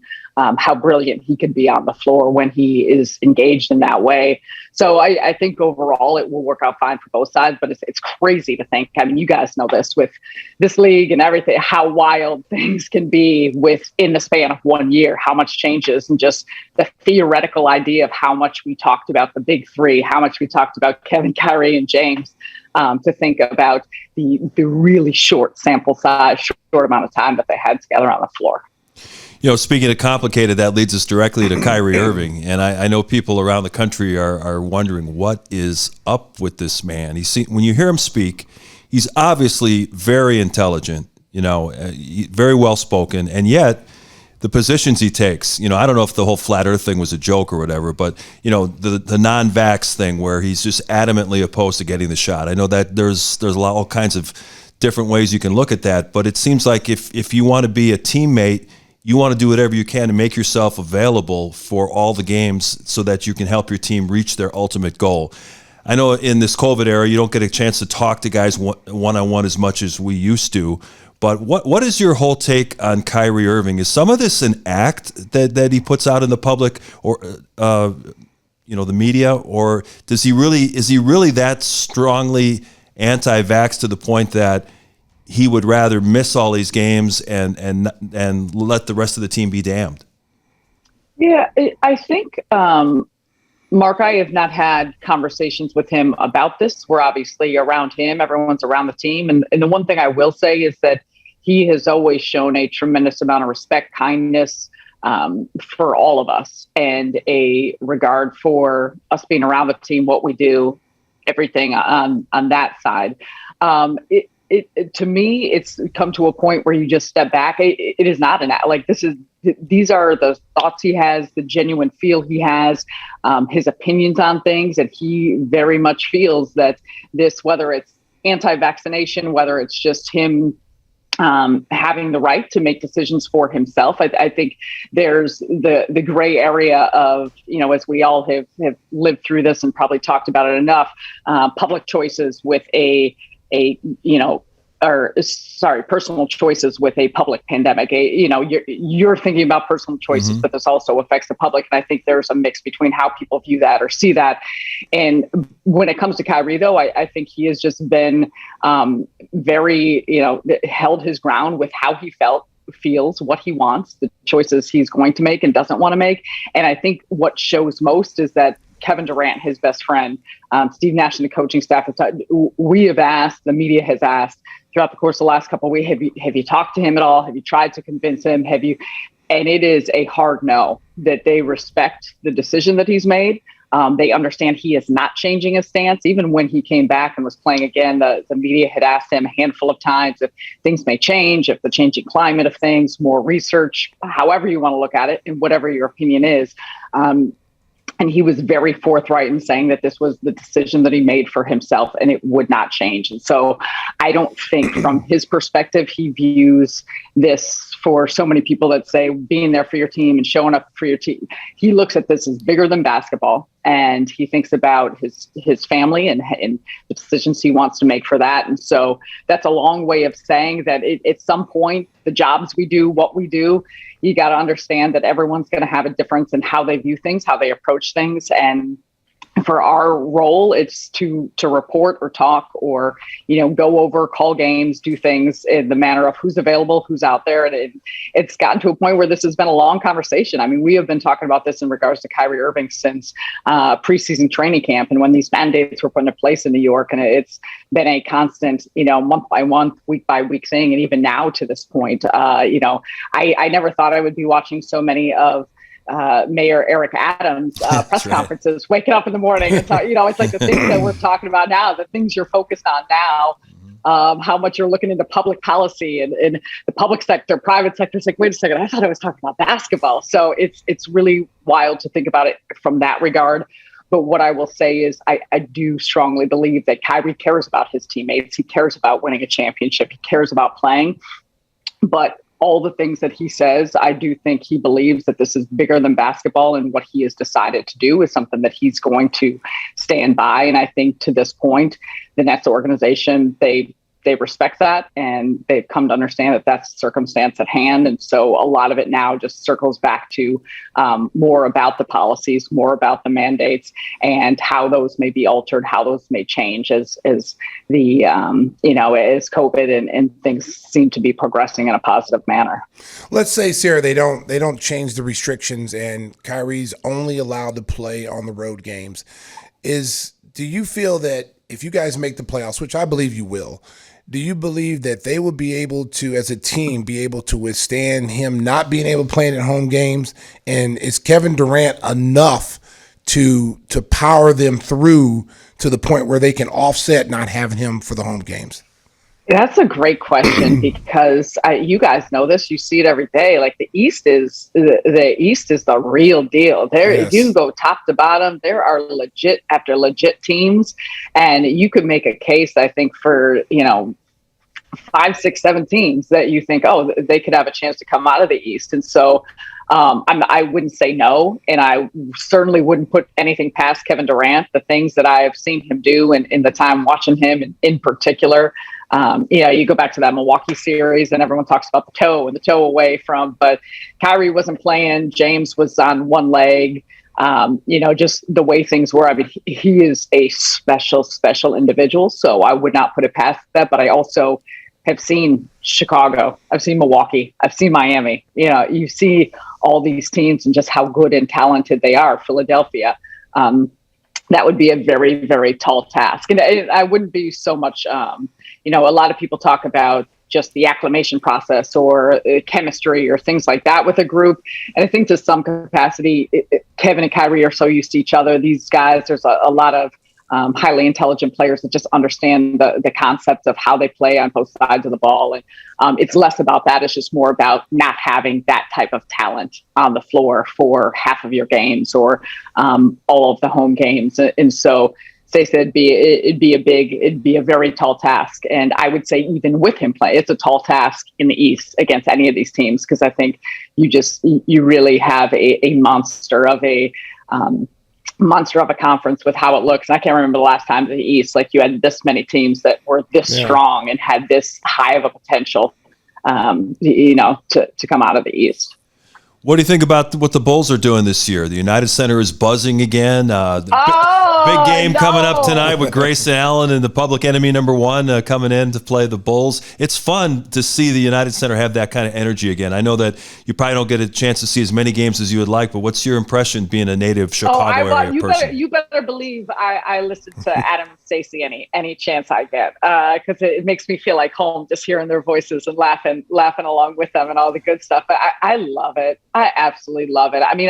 how brilliant he could be on the floor when he is engaged in that way. So I think overall it will work out fine for both sides, but it's crazy to think, you guys know this with this league and everything, how wild things can be within the span of 1 year, how much changes, and just the theoretical idea of how much we talked about the big three, how much we talked about Kevin, Kyrie, and James, to think about the really short sample size, short amount of time that they had together on the floor. Speaking of complicated, that leads us directly to Kyrie Irving. And I know people around the country are wondering what is up with this man. When you hear him speak, he's obviously very intelligent, very well spoken. And yet the positions he takes, I don't know if the whole flat earth thing was a joke or whatever, but, the non-vax thing where he's just adamantly opposed to getting the shot. I know that there's all kinds of different ways you can look at that, but it seems like if you want to be a teammate, you want to do whatever you can to make yourself available for all the games so that you can help your team reach their ultimate goal. I know in this COVID era, you don't get a chance to talk to guys one-on-one as much as we used to, but what is your whole take on Kyrie Irving? Is some of this an act that he puts out in the public or, the media, or is he really that strongly anti-vax to the point that he would rather miss all these games and let the rest of the team be damned? Yeah, I think, Mark, I have not had conversations with him about this. We're obviously around him. Everyone's around the team. And the one thing I will say is that he has always shown a tremendous amount of respect, kindness, for all of us, and a regard for us being around the team, what we do, everything on that side. To me, it's come to a point where you just step back. It is not these are the thoughts he has, the genuine feel he has, his opinions on things. And he very much feels that this, whether it's anti-vaccination, whether it's just him having the right to make decisions for himself. I think there's the gray area of, as we all have lived through this and probably talked about it enough, public choices with personal choices with a public pandemic. You're thinking about personal choices, but this also affects the public. And I think there's a mix between how people view that or see that. And when it comes to Kyrie, though, I think he has just been very, held his ground with how he feels, what he wants, the choices he's going to make and doesn't want to make. And I think what shows most is that Kevin Durant, his best friend, Steve Nash and the coaching staff, we have asked, the media has asked throughout the course of the last couple of weeks, have you talked to him at all? Have you tried to convince him? And it is a hard no, that they respect the decision that he's made. They understand he is not changing his stance. Even when he came back and was playing again, the media had asked him a handful of times if things may change, if the changing climate of things, more research, however you want to look at it, and whatever your opinion is. And he was very forthright in saying that this was the decision that he made for himself and it would not change. And so I don't think from his perspective, he views this, for so many people that say being there for your team and showing up for your team, he looks at this as bigger than basketball. And he thinks about his family and the decisions he wants to make for that. And so that's a long way of saying that at some point, the jobs we do, what we do, you got to understand that everyone's going to have a difference in how they view things, how they approach things. And for our role, it's to report or talk or, go over, call games, do things in the manner of who's available, who's out there. And it's gotten to a point where this has been a long conversation. I mean, we have been talking about this in regards to Kyrie Irving since preseason training camp and when these mandates were put into place in New York. And it's been a constant, month by month, week by week thing. And even now to this point, I never thought I would be watching so many of Mayor Eric Adams' press conferences, waking up in the morning and talk, it's like the things that we're talking about now, the things you're focused on now, how much you're looking into public policy and the public sector, private sector. It's like, wait a second, I thought I was talking about basketball. So it's really wild to think about it from that regard. But what I will say is I do strongly believe that Kyrie cares about his teammates. He cares about winning a championship. He cares about playing. But all the things that he says, I do think he believes that this is bigger than basketball, and what he has decided to do is something that he's going to stand by. And I think to this point, the Nets organization, they respect that, and they've come to understand that that's the circumstance at hand. And so a lot of it now just circles back to more about the policies, more about the mandates, and how those may be altered, how those may change as the as COVID and things seem to be progressing in a positive manner. Let's say, Sarah, they don't change the restrictions and Kyrie's only allowed to play on the road games. Do you feel that if you guys make the playoffs, which I believe you will, do you believe that they will be able to, as a team, be able to withstand him not being able to play in at home games? And is Kevin Durant enough to power them through to the point where they can offset not having him for the home games? That's a great question because you guys know this. You see it every day. Like the East is the real deal. There, Yes. If you can go top to bottom, there are legit after legit teams, and you could make a case. I think for 5, 6, 7 teams that you think, oh, they could have a chance to come out of the East. And so I wouldn't say no, and I certainly wouldn't put anything past Kevin Durant. The things that I have seen him do in the time watching him in particular. You go back to that Milwaukee series and everyone talks about the toe away from, but Kyrie wasn't playing. James was on one leg. Just the way things were. I mean, he is a special individual. So I would not put it past that, but I also have seen Chicago. I've seen Milwaukee. I've seen Miami. You see all these teams and just how good and talented they are. Philadelphia. That would be a very, very tall task. And I wouldn't be so much, a lot of people talk about just the acclimation process or chemistry or things like that with a group. And I think to some capacity, Kevin and Kyrie are so used to each other. These guys, there's a lot of highly intelligent players that just understand the concepts of how they play on both sides of the ball. And it's less about that. It's just more about not having that type of talent on the floor for half of your games or all of the home games. And so they said it'd be a very tall task. And I would say even with him playing, it's a tall task in the East against any of these teams, because I think you really have a monster of a conference with how it looks. And I can't remember the last time in the East, like you had this many teams that were this strong and had this high of a potential, to come out of the East. What do you think about what the Bulls are doing this year? The United Center is buzzing again. Big game coming up tonight with Grayson Allen and the public enemy number one coming in to play the Bulls. It's fun to see the United Center have that kind of energy again. I know that you probably don't get a chance to see as many games as you would like, but what's your impression being a native Chicago area person? You better believe I listen to Adam and Stacey any chance I get, because it makes me feel like home just hearing their voices and laughing along with them and all the good stuff. But I love it. I absolutely love it. I mean,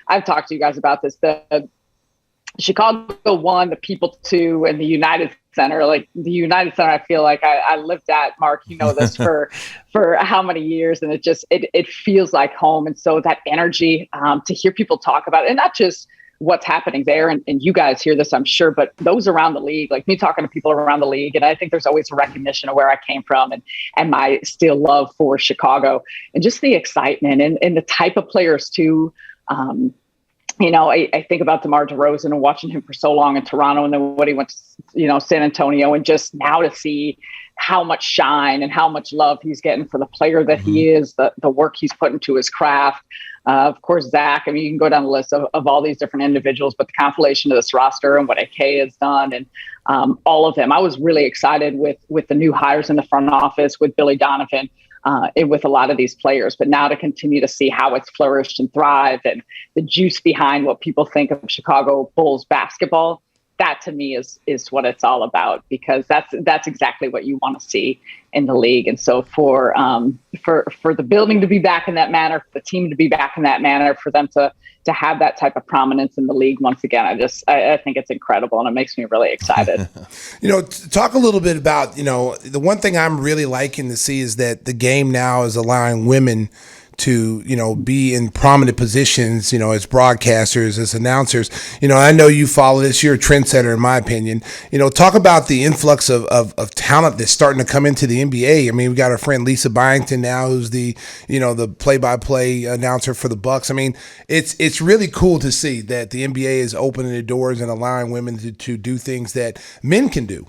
I've talked to you guys about this. The Chicago 1, the People 2, and the United Center. Like the United Center, I feel like I lived at, Mark, you know this, for how many years, and it feels like home. And so that energy to hear people talk about it, and not just what's happening there, and you guys hear this, I'm sure, but those around the league, like me talking to people around the league, and I think there's always a recognition of where I came from and my still love for Chicago, and just the excitement and the type of players too. I think about DeMar DeRozan and watching him for so long in Toronto, and then what he went to, San Antonio, and just now to see how much shine and how much love he's getting for the player that he is, the work he's put into his craft. Of course, Zach, I mean, you can go down the list of all these different individuals, but the confluation of this roster and what AK has done and all of them. I was really excited with the new hires in the front office, with Billy Donovan, and with a lot of these players. But now to continue to see how it's flourished and thrived, and the juice behind what people think of Chicago Bulls basketball, that to me is what it's all about, because that's exactly what you want to see in the league. And so for the building to be back in that manner, for the team to be back in that manner, for them to have that type of prominence in the league once again, I think it's incredible, and it makes me really excited. Talk a little bit about, the one thing I'm really liking to see is that the game now is allowing women to, be in prominent positions, as broadcasters, as announcers. I know you follow this. You're a trendsetter, in my opinion. Talk about the influx of talent that's starting to come into the NBA. I mean, we got our friend Lisa Byington now, who's the play-by-play announcer for the Bucks. I mean, it's really cool to see that the NBA is opening the doors and allowing women to do things that men can do.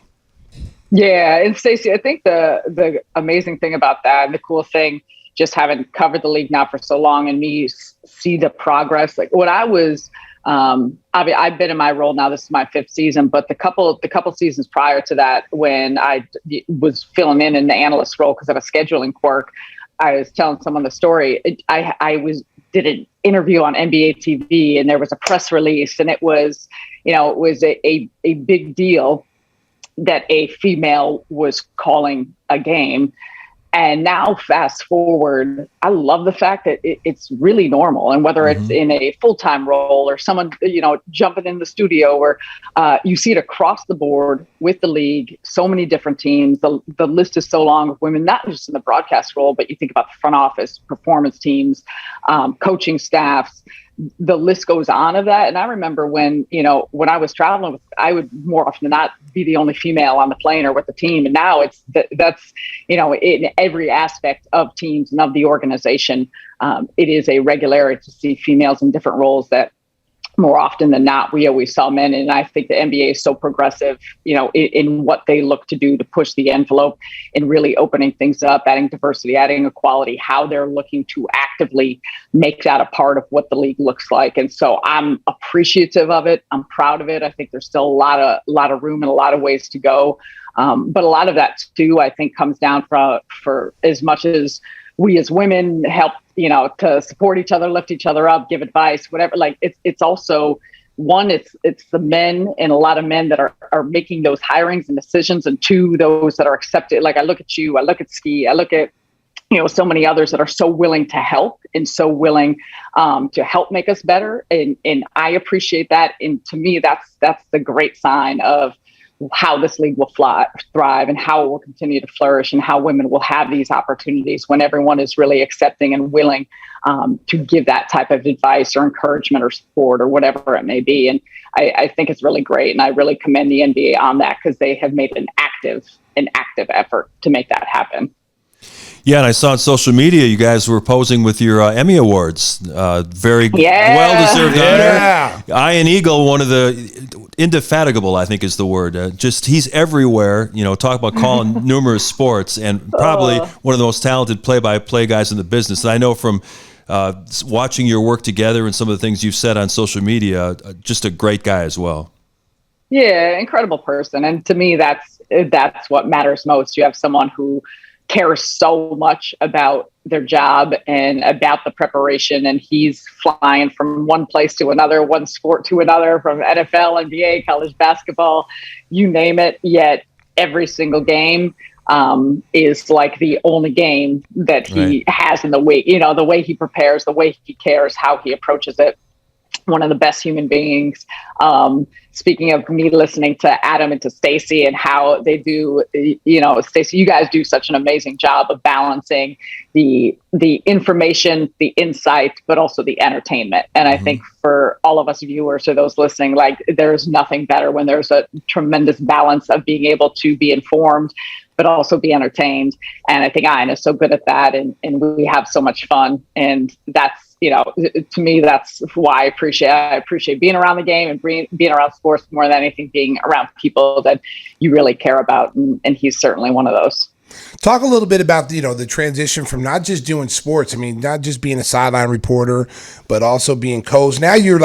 Yeah, and Stacey, I think the amazing thing about that, and the cool thing, just having covered the league now for so long, and me see the progress. Like what I was, I've been in my role now. This is my 5th season, but the couple seasons prior to that, when I was filling in the analyst role because of a scheduling quirk, I was telling someone the story. I did an interview on NBA TV, and there was a press release, and it was a big deal that a female was calling a game. And now fast forward, I love the fact that it's really normal. And whether it's in a full-time role or someone, jumping in the studio, or you see it across the board with the league, so many different teams. The list is so long of women, not just in the broadcast role, but you think about the front office, performance teams, coaching staffs. The list goes on of that. And I remember when I was traveling, I would more often than not be the only female on the plane or with the team. And now that's in every aspect of teams and of the organization. It is a regularity to see females in different roles that more often than not, we always saw men. And I think the NBA is so progressive, in what they look to do to push the envelope and really opening things up, adding diversity, adding equality, how they're looking to actively make that a part of what the league looks like. And so I'm appreciative of it. I'm proud of it. I think there's still a lot of room and a lot of ways to go. But a lot of that too, I think, comes down for as much as we as women help, to support each other, lift each other up, give advice, whatever. Like it's also one, it's the men, and a lot of men that are making those hirings and decisions, and two, those that are accepted. Like I look at you, I look at Ski, I look at so many others that are so willing to help and so willing to help make us better. And I appreciate that. And to me, that's the great sign of how this league will thrive and how it will continue to flourish and how women will have these opportunities when everyone is really accepting and willing to give that type of advice or encouragement or support or whatever it may be. And I think it's really great. And I really commend the NBA on that, because they have made an active effort to make that happen. Yeah, and I saw on social media you guys were posing with your Emmy Awards. Very well-deserved honor. Ian Eagle, one of the indefatigable, I think is the word. He's everywhere. Talk about calling numerous sports, and probably one of the most talented play-by-play guys in the business. And I know from watching your work together and some of the things you've said on social media, just a great guy as well. Yeah, incredible person. And to me, that's what matters most. You have someone who cares so much about their job and about the preparation, and he's flying from one place to another, one sport to another, from NFL, NBA, college basketball, you name it. Yet every single game is like the only game that he has in the week. The way he prepares, the way he cares, how he approaches it. One of the best human beings. Speaking of me listening to Adam and to Stacey and how they do, Stacey, you guys do such an amazing job of balancing the information, the insight, but also the entertainment. And I think for all of us viewers or those listening, like, there's nothing better when there's a tremendous balance of being able to be informed, but also be entertained. And I think Ian is so good at that. And we have so much fun. And that's, to me, that's why I appreciate being around the game and being around sports more than anything, being around people that you really care about. And he's certainly one of those. Talk a little bit about the transition from not just doing sports. I mean, not just being a sideline reporter, but also being coach. Now you're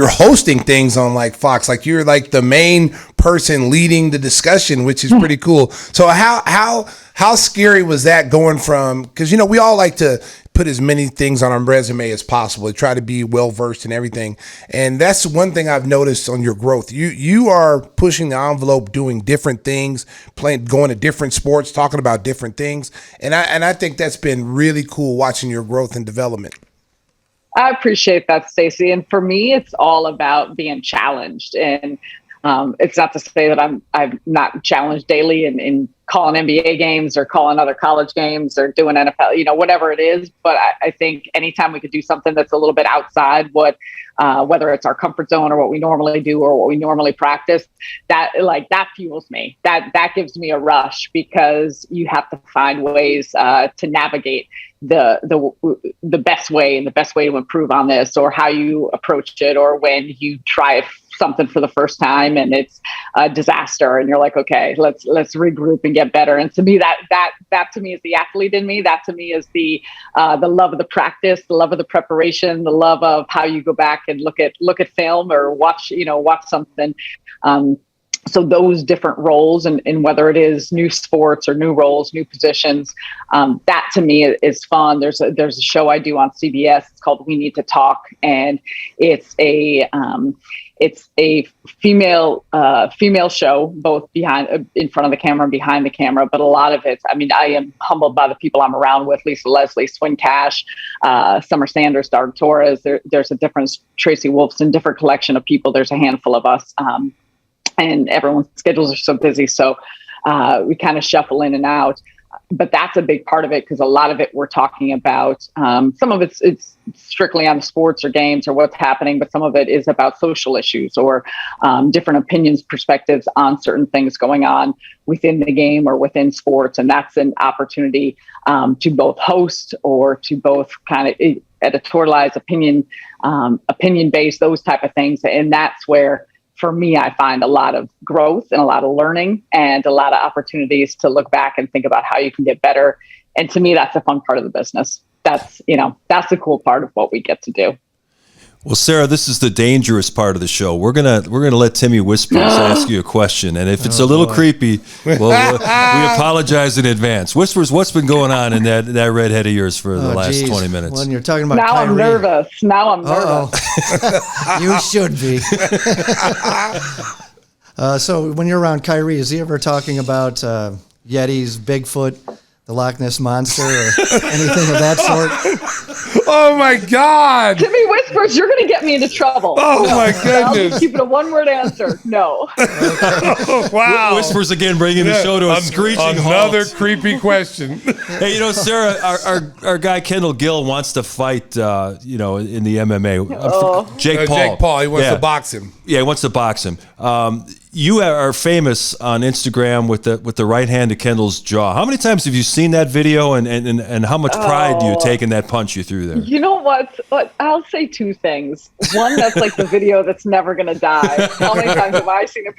hosting things on like Fox. Like, you're like the main person leading the discussion, which is pretty cool. So how scary was that going from? Because we all like to put as many things on our resume as possible, to try to be well versed in everything. And that's one thing I've noticed on your growth. You are pushing the envelope, doing different things, going to different sports, talking about different things. And I think that's been really cool, watching your growth and development. I appreciate that, Stacey. And for me, it's all about being challenged. And it's not to say that I'm not challenged daily in calling NBA games or calling other college games or doing NFL, whatever it is. But I think anytime we could do something that's a little bit outside whether it's our comfort zone or what we normally do or what we normally practice, that fuels me. That gives me a rush, because you have to find ways to navigate the best way, and the best way to improve on this, or how you approach it, or when you try something for the first time and it's a disaster and you're like, okay, let's regroup and get better. And to me, that to me is the athlete in me. That to me is the love of the practice, the love of the preparation, the love of how you go back and look at film or watch something. So those different roles, and whether it is new sports or new roles, new positions, that to me is fun. There's a show I do on CBS. It's called We Need to Talk, and it's a female show, both in front of the camera and behind the camera. But a lot of it, I am humbled by the people I'm around with: Lisa Leslie, Swin Cash, Summer Sanders, Dar Torres. There's a different Tracy Wolfson, different collection of people. There's a handful of us. And everyone's schedules are so busy. So we kind of shuffle in and out. But that's a big part of it, because a lot of it we're talking about. Some of it's strictly on the sports or games or what's happening, but some of it is about social issues or different opinions, perspectives on certain things going on within the game or within sports. And that's an opportunity to both host or to both kind of editorialize, opinion-based, those type of things. And that's where, for me, I find a lot of growth and a lot of learning and a lot of opportunities to look back and think about how you can get better. And to me, that's a fun part of the business. That's the cool part of what we get to do. Well, Sarah, this is the dangerous part of the show. We're gonna let Timmy Whispers ask you a question, and if it's a little creepy, well, we apologize in advance. Whispers, what's been going on in that redhead of yours for the last 20 minutes? When you're talking about now, Kyrie, I'm nervous. Now I'm nervous. You should be. So when you're around Kyrie, is he ever talking about Yetis, Bigfoot, the Loch Ness Monster, or anything of that sort? Oh my God! Timmy Whispers, you're going to get me into trouble. Oh No. my I'll goodness! just keep it a one-word answer. No. Wow! Whispers again, bringing the show to a screeching Another halt. creepy question. Hey, Sarah, our guy Kendall Gill wants to fight, in the MMA. Jake Paul. Jake Paul. He wants to box him. Yeah, he wants to box him. You are famous on Instagram with the right hand to Kendall's jaw. How many times have you seen that video, and how much pride do you take in that punch you threw there? You know what? I'll say two things. One, that's like the video that's never going to die. How many times have I seen it?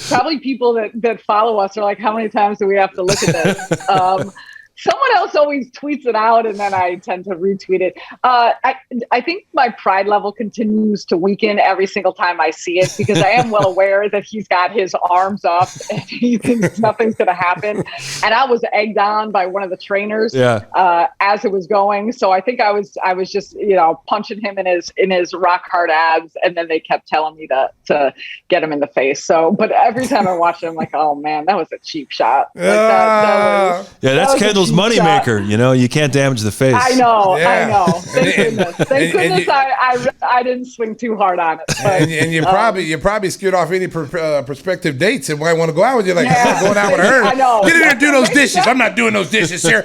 Probably people that follow us are like, how many times do we have to look at this? Someone else always tweets it out, and then I tend to retweet it. I think my pride level continues to weaken every single time I see it, because I am well aware that he's got his arms up and he thinks nothing's going to happen. And I was egged on by one of the trainers as it was going. So I think I was just punching him in his rock hard abs, and then they kept telling me to get him in the face. So, but every time I watch it, I'm like, oh man, that was a cheap shot. Like that's Kendall's moneymaker. You can't damage the face. I know. Thank goodness. Thank goodness I didn't swing too hard on it. But, and you probably scared off any prospective dates and might want to go out with you. Like, I'm going out with her. I know. Get in there and do those dishes. I'm not doing those dishes, Sarah.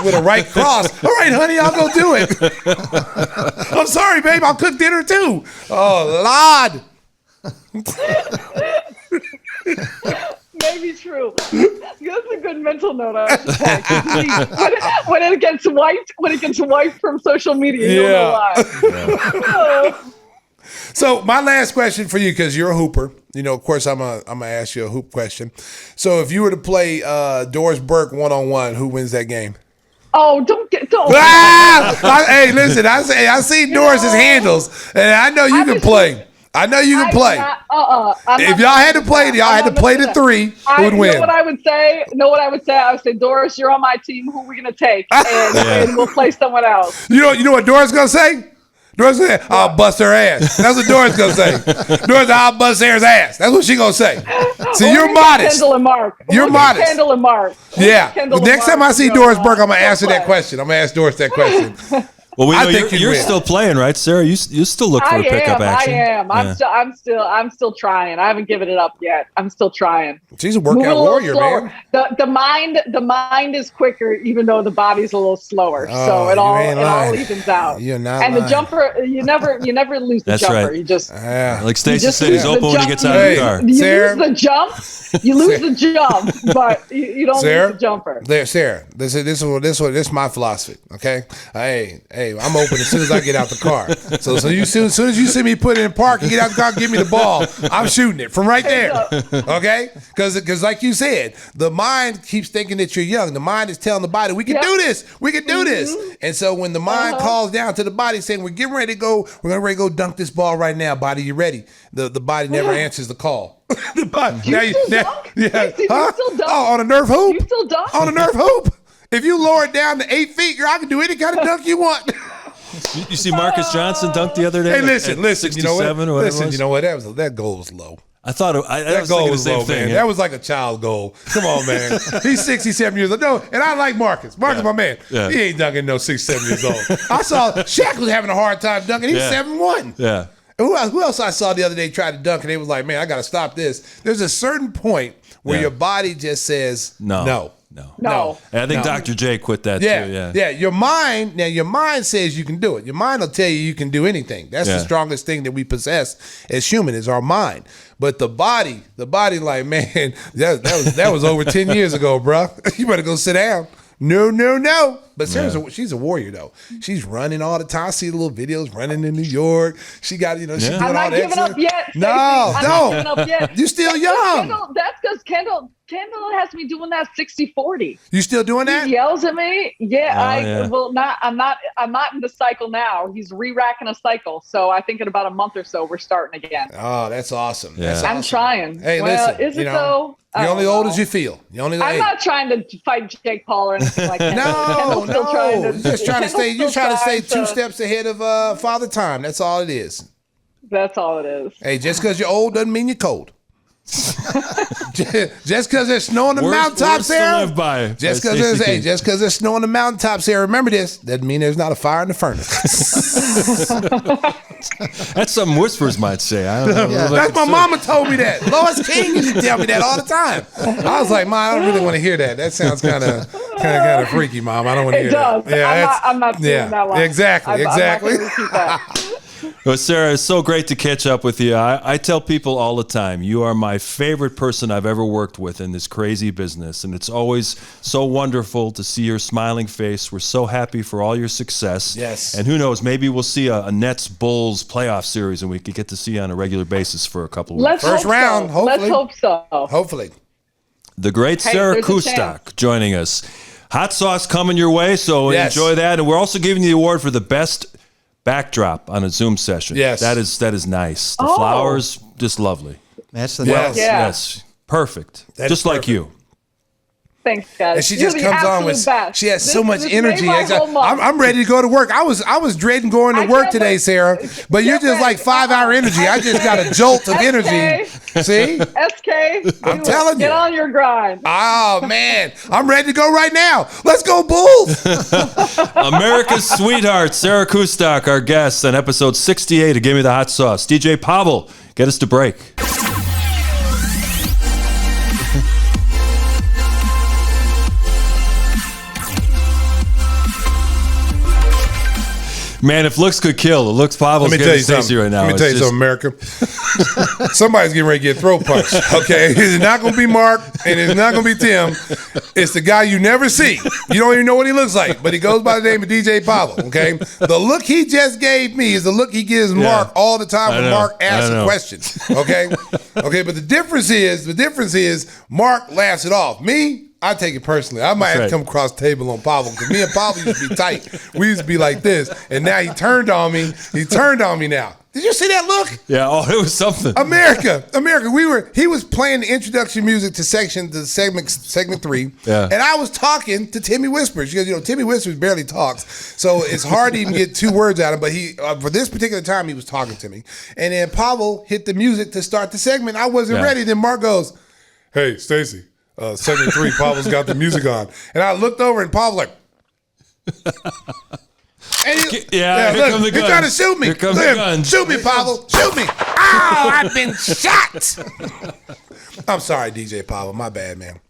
With a right cross. All right, honey, I'll go do it. I'm sorry, babe. I'll cook dinner too. Oh, Lord. Maybe true. That's a good mental note. When it gets wiped from social media, you don't know why. So my last question for you, because you're a hooper, of course I'm gonna ask you a hoop question. So if you were to play Doris Burke 1-on-1, who wins that game? Oh, don't. Hey, listen, I see Doris's handles, and I know you can play. I know you can play. If y'all had to play, the three. Who would win? You know what I would say? I would say, Doris, you're on my team. Who are we gonna take? And we'll play someone else. You know what Doris gonna say? Doris gonna say, I'll bust her ass. That's what Doris gonna say. Doris, I'll bust Sarah's ass. That's what she gonna say. So you're modest. Kendall and Mark. You're modest. Kendall and Mark. Yeah. Next time I see Doris Burke, I'm gonna ask her that question. I'm gonna ask Doris that question. Well, we know you're still playing, right, Sarah? You still look for a pickup action. I am. I'm still trying. I haven't given it up yet. I'm still trying. She's a workout warrior, man. The mind is quicker, even though the body's a little slower. So it all evens out. You're not and lying. the jumper, you never lose the That's jumper. Right. You just like Stacey said, he's open when he gets out of the car. You lose the jump. You lose the jump, but you don't lose the jumper. Sarah, this is my philosophy. Okay, hey, I'm open as soon as I get out the car. So as soon as you see me put it in park and get out the car, give me the ball. I'm shooting it from right there. Okay, because like you said, the mind keeps thinking that you're young. The mind is telling the body, we can do this. We can do this. And so when the mind calls down to the body saying, we're getting ready to go, we're ready to go dunk this ball right now. Body, you ready? The body never answers the call. The body. You still dunk? On a Nerf hoop? You still dunk? On a Nerf hoop? If you lower it down to 8 feet, girl, I can do any kind of dunk you want. You see Marcus Johnson dunk the other day? Hey, listen. 67 You know what? or whatever Listen, it was? you know what? That goal was low. I thought I was thinking the same thing. Man. Yeah. That was like a child goal. Come on, man. He's 67 years old. No, and I like Marcus. Marcus, my man. Yeah. He ain't dunking no 6-7 years old. I saw Shaq was having a hard time dunking. He's 7-1. Yeah. Who else I saw the other day tried to dunk, and they was like, man, I got to stop this. There's a certain point where your body just says no. And I think Dr. J quit that too. Yeah. Your mind says you can do it. Your mind will tell you can do anything. That's the strongest thing that we possess as human is our mind. But the body, like, man, that was over 10 years ago, bro. You better go sit down. No. But Sarah's she's a warrior though. She's running all the time. I see the little videos running in New York. She got, she's doing I'm all not that. giving up yet. No, I'm not giving up yet. You're still young. That's because Kendall Kendall has me doing that 60-40. You still doing that? He yells at me. Yeah, yeah. I'm not in the cycle now. He's re-racking a cycle. So I think in about a month or so we're starting again. Oh, that's awesome. Yeah. That's I'm awesome. trying. Hey, well, listen. is it though? You're only old as you feel. I'm not trying to fight Jake Paul or anything like that. No. You're just trying to stay. You're trying to stay two to- steps ahead of Father Time. That's all it is. That's all it is. Hey, just because you're old doesn't mean you're cold. Just because there's snow on the mountaintops, to Sarah. live by Just by because Stacey King. there's snow on the mountaintops, Sarah. Remember this. Doesn't mean there's not a fire in the furnace. That's something whispers might say. I don't know. Yeah. That's my mama told me that. Lois King used to tell me that all the time. I was like, Mom, I don't really want to hear that. That sounds kind of freaky, Mom. I don't want to hear It does. that. I'm not doing that one. Exactly. I'm not gonna repeat that. Well, Sarah, it's so great to catch up with you. I tell people all the time, you are my favorite person I've ever worked with in this crazy business. And it's always so wonderful to see your smiling face. We're so happy for all your success. Yes. And who knows, maybe we'll see a Nets-Bulls playoff series and we could get to see you on a regular basis for a couple of weeks. Let's First hope round, so. hopefully. Let's hope so. Hopefully. The great Hey, Sarah there's a Kustok chance. joining us. Hot sauce coming your way, so Yes. enjoy that. And we're also giving you the award for the best backdrop on a Zoom session. Yes. That is nice. The Oh. flowers, just lovely. That's the Yes. Yeah. Yes. Perfect. That just is like perfect. you. Thanks, guys. And she You're just the comes on absolute with best. she has so much This energy. made my whole month. I'm ready to go to work. I was dreading going to I work can't today, wait. Sarah. But you're just like 5-hour energy. I just got a jolt of energy. See? SK, I'm do telling it. you. Get on your grind. Oh man, I'm ready to go right now. Let's go, Bulls! America's sweetheart, Sarah Kustok, our guest on episode 68 of Give Me the Hot Sauce. DJ Pavel, get us to break. Man, if looks could kill, it looks Pavel's Let me tell getting you something. Stacey right now. Let me It's tell you just- something, America. Somebody's getting ready to get throat punched. Okay, it's not going to be Mark, and it's not going to be Tim. It's the guy you never see. You don't even know what he looks like, but he goes by the name of DJ Pavel. Okay, the look he just gave me is the look he gives Mark all the time I when know. Mark asks I a know. question. Okay, but the difference is Mark laughs it off. Me, I take it personally. I might have right. to come across the table on Pavel because me and Pavel used to be tight. We used to be like this, and now he turned on me. He turned on me now. Did you see that look? Yeah, oh, it was something. America. He was playing the introduction music to segment 3. Yeah. And I was talking to Timmy Whispers. Because, Timmy Whispers barely talks. So it's hard to even get 2 words out of him. But he, for this particular time, he was talking to me. And then Pavel hit the music to start the segment. I wasn't Yeah. ready. Then Mark goes, "Hey, Stacey, segment 3, Pavel's got the music on." And I looked over and Pavel like, and Yeah, here look, come the he's guns. trying to shoot me. Here comes Look the at him. guns. Shoot me, Pavel. Shoot me. Oh, I've been shot. I'm sorry, DJ Pavel. My bad, man.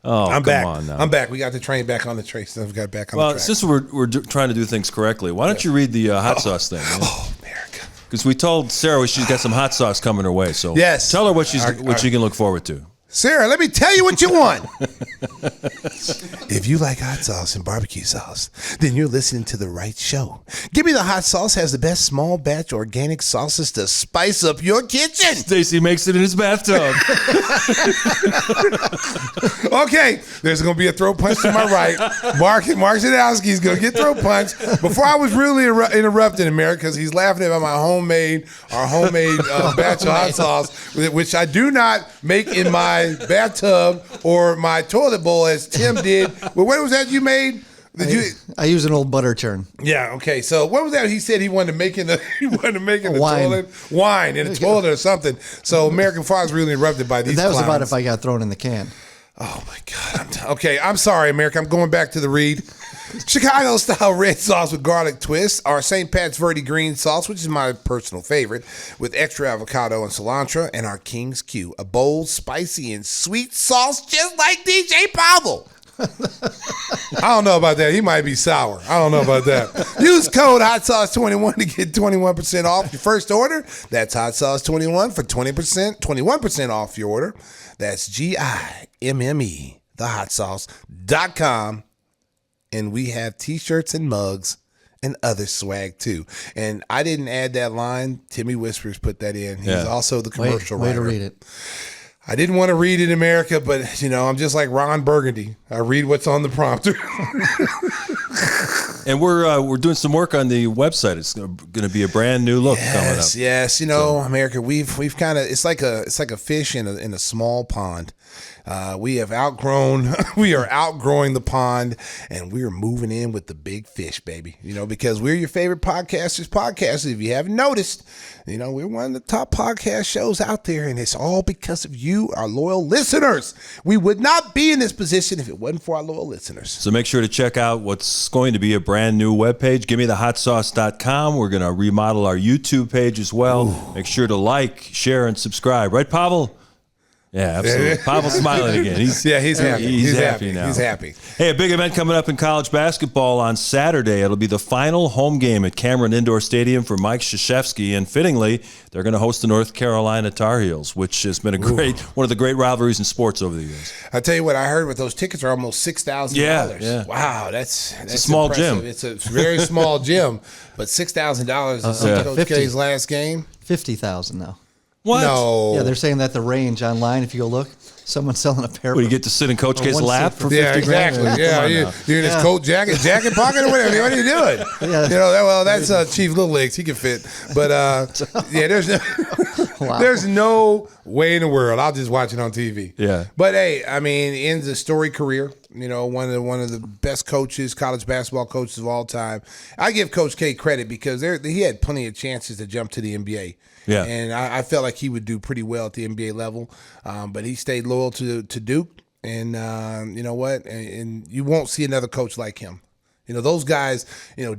Oh, I'm come back. on now. I'm back. We got the train back on the trace. We got back on Well, the track. since we're trying to do things correctly, why don't you read the hot sauce thing? Oh, America. Because we told Sarah she's got some hot sauce coming her way. So Yes. tell her what she Our- can look forward to. Sarah, let me tell you what you want. If you like hot sauce and barbecue sauce, then you're listening to the right show. Give Me the Hot Sauce has the best small batch organic sauces to spice up your kitchen. Stacey makes it in his bathtub. Okay, there's going to be a throw punch to my right. Mark Zidowski's going to get throw punch. Before I was really interrupting America because he's laughing about our homemade batch of hot sauce, which I do not make in my bathtub or my toilet bowl as Tim did. Well, what was that you made? I use an old butter churn. Yeah. Okay. So what was that? He said he wanted to make in the Wine. toilet wine in the toilet or something. So American Fire was really interrupted by these. That was about clowns. if I got thrown in the can. Oh my God. Okay, I'm sorry, America. I'm going back to the read. Chicago style red sauce with garlic twist, our St. Pat's Verde green sauce, which is my personal favorite, with extra avocado and cilantro, and our King's Q, a bold, spicy, and sweet sauce just like DJ Pavel. I don't know about that. He might be sour. I don't know about that. Use code HOTSAUCE21 to get 21% off your first order. That's HOTSAUCE21 for 21% off your order. That's GIMME, thehotsauce.com. And we have t-shirts and mugs and other swag too. And I didn't add that line. Timmy Whispers put that in. He's Yeah. also the commercial Way writer. to read it. I didn't want to read in America, but I'm just like Ron Burgundy. I read what's on the prompter. And we're doing some work on the website. It's going to be a brand new look coming up. Yes, America, we've kind of it's like a fish in a small pond. We are outgrowing the pond, and we are moving in with the big fish, baby. Because we're your favorite podcasters. If you haven't noticed, we're one of the top podcast shows out there, and it's all because of you, our loyal listeners. We would not be in this position if it wasn't for our loyal listeners. So make sure to check out what's going to be a brand new webpage, GimmeTheHotSauce.com. We're going to remodel our YouTube page as well. Ooh. Make sure to like, share, and subscribe. Right, Pavel? Yeah, absolutely. Pavel's smiling again. He's happy. He's happy now. He's happy. Hey, a big event coming up in college basketball on Saturday. It'll be the final home game at Cameron Indoor Stadium for Mike Krzyzewski, and fittingly, they're going to host the North Carolina Tar Heels, which has been one of the great rivalries in sports over the years. I tell you what, I heard those tickets are almost $6,000. Yeah. Wow, that's a small impressive. gym. It's a very small gym, but $6,000 is Coach K's last game. 50,000 now. What? No. Yeah, they're saying that the range online, if you go look, someone's selling a pair. Well, you get to sit in Coach K's lap for 50 exactly. grand? Yeah, you're in his coat jacket pocket or whatever. What are you doing? Yeah. That's Chief Little Legs. He can fit. But, there's no way in the world. I'll just watch it on TV. Yeah. But, hey, ends a storied career. One of the best coaches, college basketball coaches of all time. I give Coach K credit because he had plenty of chances to jump to the NBA. Yeah. And I felt like he would do pretty well at the NBA level. But he stayed loyal to Duke. And you know what? And you won't see another coach like him. Those guys,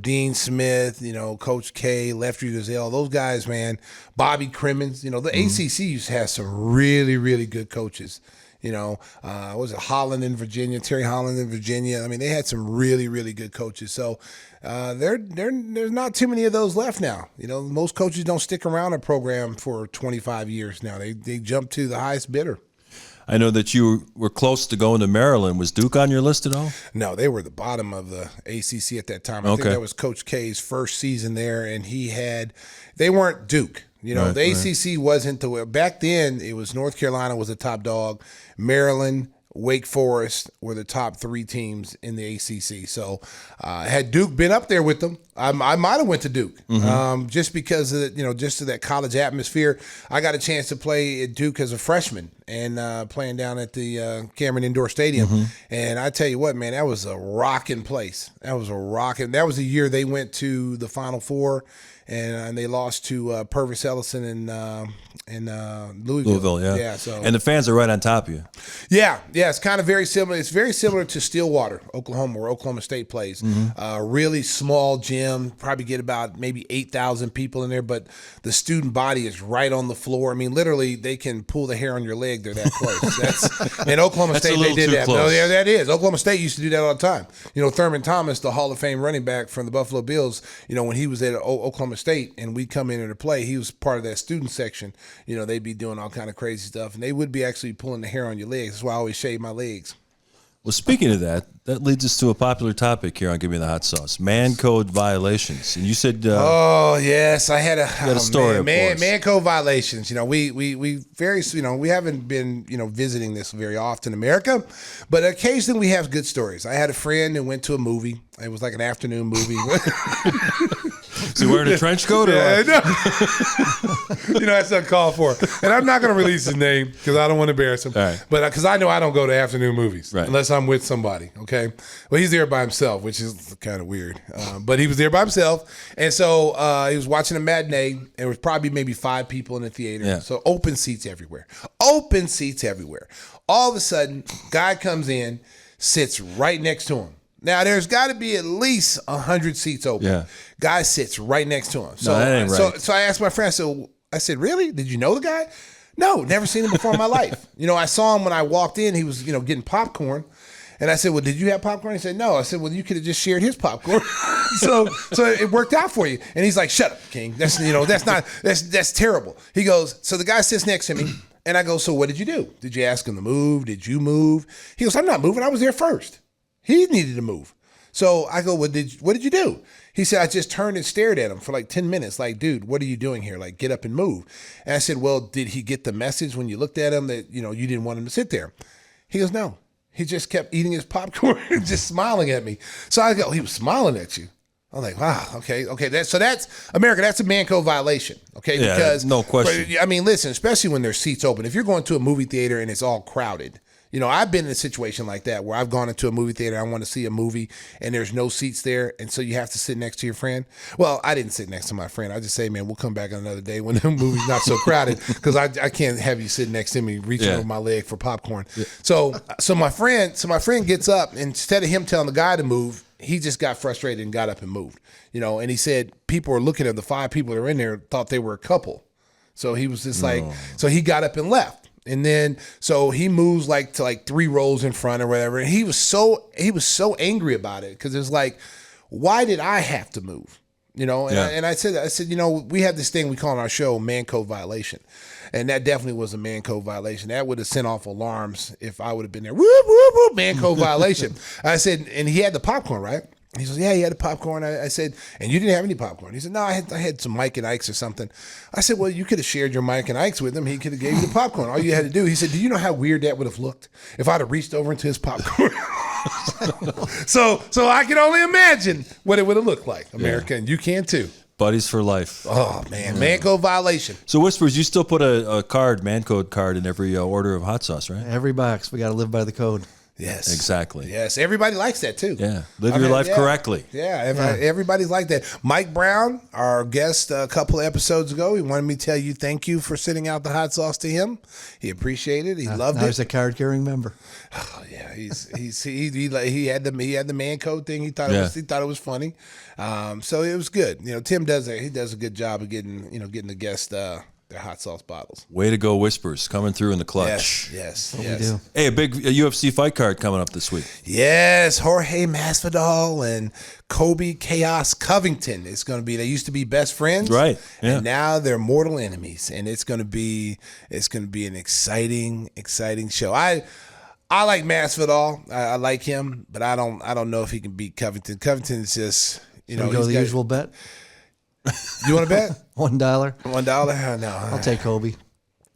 Dean Smith, Coach K, Lefty Gazelle, those guys, man, Bobby Crimmins, the ACC used to have some really, really good coaches. Was it Holland in Virginia, Terry Holland in Virginia? They had some really, really good coaches. So there's not too many of those left now. Most coaches don't stick around a program for 25 years now. They jump to the highest bidder. I know that you were close to going to Maryland. Was Duke on your list at all? No, they were the bottom of the ACC at that time. I think that was Coach K's first season there, and they weren't Duke. The ACC wasn't back then. It was North Carolina was the top dog. Maryland, Wake Forest were the top three teams in the ACC. So had Duke been up there with them, I might have went to Duke just because of just of that college atmosphere. I got a chance to play at Duke as a freshman and playing down at the Cameron Indoor Stadium. And I tell you what, man, that was a rocking place. That was the year they went to the Final Four. And they lost to Purvis Ellison in Louisville. Yeah. So and the fans are right on top of you. Yeah. It's kind of very similar. It's very similar to Stillwater, Oklahoma, where Oklahoma State plays. Really small gym, probably get about maybe 8,000 people in there, but the student body is right on the floor. Literally, they can pull the hair on your leg. They're that close. In Oklahoma State, they did that. No, yeah, that is. Oklahoma State used to do that all the time. Thurman Thomas, the Hall of Fame running back from the Buffalo Bills, when he was at Oklahoma State and we'd come in there to play, he was part of that student section. They'd be doing all kind of crazy stuff, and they would be actually pulling the hair on your legs. That's why I always shave my legs. Well, speaking of that leads us to a popular topic here on Give Me the Hot Sauce: man code violations. And you said, "Oh yes, I had a story. Man code violations. We very we haven't been visiting this very often in America, but occasionally we have good stories. I had a friend who went to a movie. It was like an afternoon movie." Is he wearing a trench coat? Yeah, no. That's uncalled for. And I'm not going to release his name because I don't want to embarrass him. Right. But because I know I don't go to afternoon movies right. unless I'm with somebody. Okay. Well, he's there by himself, which is kind of weird. But he was there by himself, and so he was watching a matinee. There was probably maybe 5 people in the theater. Yeah. So open seats everywhere. Open seats everywhere. All of a sudden, guy comes in, sits right next to him. Now, there's got to be at least 100 seats open. Yeah. Guy sits right next to him. So, no, that ain't right. So I asked my friend, I said, really? Did you know the guy? No, never seen him before in my life. I saw him when I walked in. He was, getting popcorn. And I said, well, did you have popcorn? He said, no. I said, well, you could have just shared his popcorn. so it worked out for you. And he's like, shut up, King. That's terrible. He goes, so the guy sits next to me. And I go, so what did you do? Did you ask him to move? Did you move? He goes, I'm not moving. I was there first. He needed to move. So I go, what did you do? He said, I just turned and stared at him for like 10 minutes. Like, dude, what are you doing here? Like, get up and move. And I said, well, did he get the message when you looked at him that, you didn't want him to sit there? He goes, no. He just kept eating his popcorn and just smiling at me. So I go, he was smiling at you. I'm like, wow, okay. That's America. That's a man code violation, okay? Yeah, because no question. I mean, listen, especially when there's seats open. If you're going to a movie theater and it's all crowded, I've been in a situation like that where I've gone into a movie theater, I want to see a movie, and there's no seats there, and so you have to sit next to your friend. Well, I didn't sit next to my friend. I just say, man, we'll come back another day when the movie's not so crowded, because I can't have you sit next to me reaching over my leg for popcorn. Yeah. So my friend gets up, and instead of him telling the guy to move, he just got frustrated and got up and moved. And he said people were looking at the 5 people that were in there, thought they were a couple. So he was just so he got up and left. And then, so he moves to 3 rows in front or whatever. And he was so angry about it, because it's like, why did I have to move? And I said, we have this thing we call on our show man code violation. And that definitely was a man code violation. That would have sent off alarms if I would have been there. Whoop, whoop, whoop, man code violation. I said, and he had the popcorn, right? He says, yeah, he had the popcorn. I said, and you didn't have any popcorn. He said, no, I had some Mike and Ike's or something. I said, well, you could have shared your Mike and Ike's with him. He could have gave you the popcorn. All you had to do. He said, do you know how weird that would have looked if I'd have reached over into his popcorn? So I can only imagine what it would have looked like, America, and you can too. Buddies for life. Oh, man. Man code violation. So, Whispers, you still put a man code card in every order of hot sauce, right? Every box. We got to live by the code. Yes. Exactly. Yes. Everybody likes that too. Yeah. Live your life correctly. Yeah. Everybody's like that. Mike Brown, our guest a couple of episodes ago, he wanted me to tell you thank you for sending out the hot sauce to him. He appreciated it. He loved it. He's a card carrying member. Oh yeah. He had the man code thing. He thought it was funny. So it was good. Tim does a good job of getting the guest their hot sauce bottles. Way to go, Whispers, coming through in the clutch. Yes. We do. Hey, a big UFC fight card coming up this week. Yes, Jorge Masvidal and Kobe Chaos Covington. It's going to be. They used to be best friends, right? Yeah. And now they're mortal enemies, and it's going to be an exciting show. I like Masvidal. I like him, but I don't know if he can beat Covington. Covington is just go the usual bet. You want to bet? $1. $1? No. I'll take Kobe.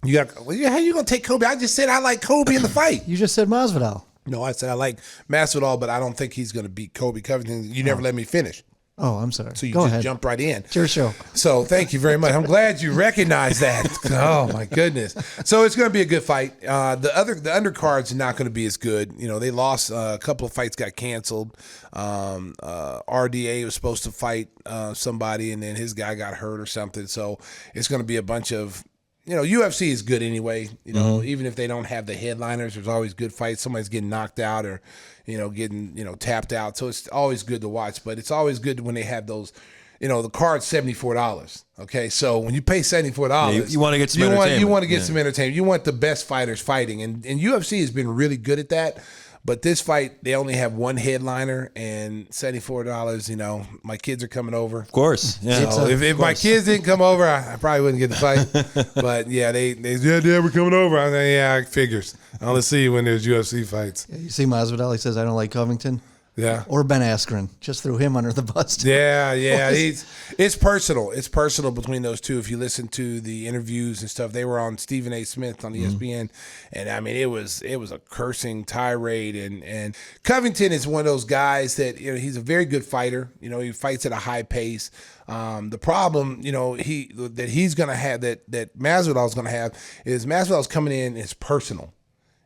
How you gonna take Kobe? I just said I like Kobe in the fight. You just said Masvidal. No, I said I like Masvidal, but I don't think he's gonna beat Kobe Covington. You never let me finish. Oh, I'm sorry. So you Go just ahead. jumped right in. It's your show. So thank you very much. I'm glad you recognize that. Oh my goodness. So it's going to be a good fight. The undercard's not going to be as good. They lost a couple of fights, got canceled. RDA was supposed to fight somebody, and then his guy got hurt or something. So it's going to be a bunch of. UFC is good anyway. Even if they don't have the headliners, there's always good fights. Somebody's getting knocked out or, getting tapped out. So it's always good to watch. But it's always good when they have those. The card's $74. Okay, so when you pay $74, you want to get some entertainment. You want to get some entertainment. You want the best fighters fighting, and UFC has been really good at that. But this fight, they only have one headliner, and $74. My kids are coming over. Of course, yeah. So if my kids didn't come over, I probably wouldn't get the fight. But yeah, they we're coming over. I think it figures. I'll only see you when there's UFC fights. Yeah, you see Masvidal. He says I don't like Covington. Yeah. Or Ben Askren. Just threw him under the bus. Yeah. It's personal. It's personal between those two. If you listen to the interviews and stuff, they were on Stephen A. Smith on ESPN. And I mean, it was a cursing tirade. And Covington is one of those guys that, he's a very good fighter. He fights at a high pace. The problem, he's going to have, that Masvidal's going to have, is Masvidal's coming in is personal.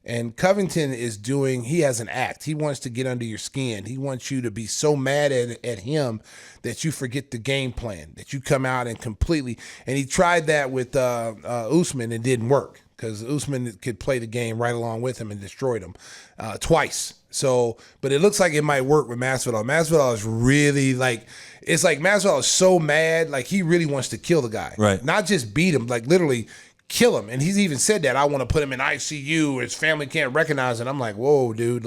And Covington he has an act. He wants to get under your skin. He wants you to be so mad at him that you forget the game plan, that you come out and completely, and he tried that with Usman and it didn't work because Usman could play the game right along with him and destroyed him twice. So, but it looks like it might work with Masvidal. Masvidal is really it's like Masvidal is so mad, like he really wants to kill the guy. Right. Not just beat him, like literally kill him. And he's even said that I want to put him in ICU. His family can't recognize it. I'm like, whoa, dude.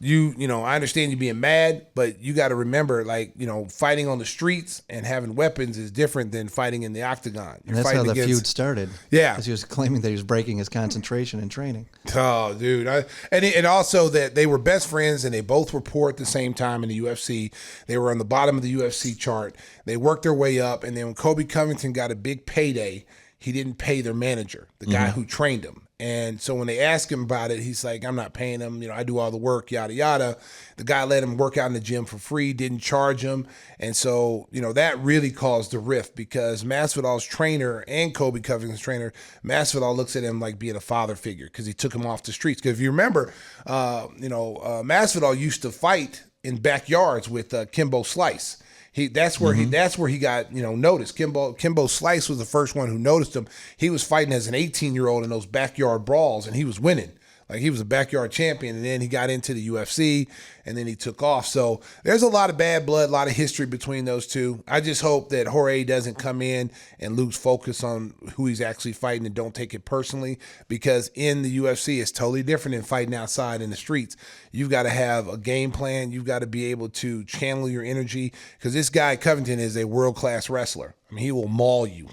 I understand you being mad, but you got to remember, like, fighting on the streets and having weapons is different than fighting in the octagon. And that's how the feud started. Yeah. Because he was claiming that he was breaking his concentration in training. Oh, dude. And also that they were best friends and they both were poor at the same time in the UFC. They were on the bottom of the UFC chart. They worked their way up. And then when Kobe Covington got a big payday, he didn't pay their manager, the guy who trained him. And so when they asked him about it, he's like, I'm not paying him. I do all the work, yada, yada. The guy let him work out in the gym for free, didn't charge him. And so, that really caused the rift because Masvidal's trainer and Kobe Covington's trainer, Masvidal looks at him like being a father figure because he took him off the streets. Because if you remember, Masvidal used to fight in backyards with Kimbo Slice. That's where he got noticed. Kimbo Slice was the first one who noticed him. He was fighting as an 18-year-old in those backyard brawls, and he was winning. Like, he was a backyard champion, and then he got into the UFC, and then he took off. So there's a lot of bad blood, a lot of history between those two. I just hope that Jorge doesn't come in and lose focus on who he's actually fighting and don't take it personally, because in the UFC, it's totally different than fighting outside in the streets. You've got to have a game plan. You've got to be able to channel your energy, because this guy, Covington, is a world-class wrestler. I mean, he will maul you.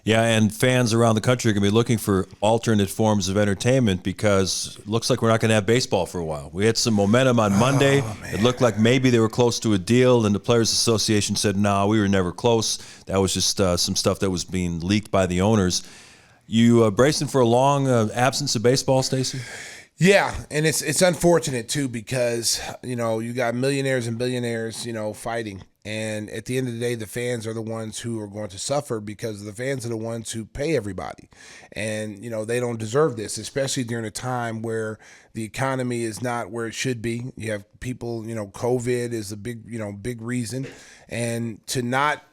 Yeah, and fans around the country are going to be looking for alternate forms of entertainment because it looks like we're not going to have baseball for a while. We had some momentum on Monday. It looked like maybe they were close to a deal, and the Players Association said, no, we were never close. That was just some stuff that was being leaked by the owners. You bracing for a long absence of baseball, Stacey? Yeah, and it's unfortunate, too, because, you got millionaires and billionaires, fighting. And at the end of the day, the fans are the ones who are going to suffer because the fans are the ones who pay everybody. And, they don't deserve this, especially during a time where the economy is not where it should be. You have people, COVID is a big reason. And to not,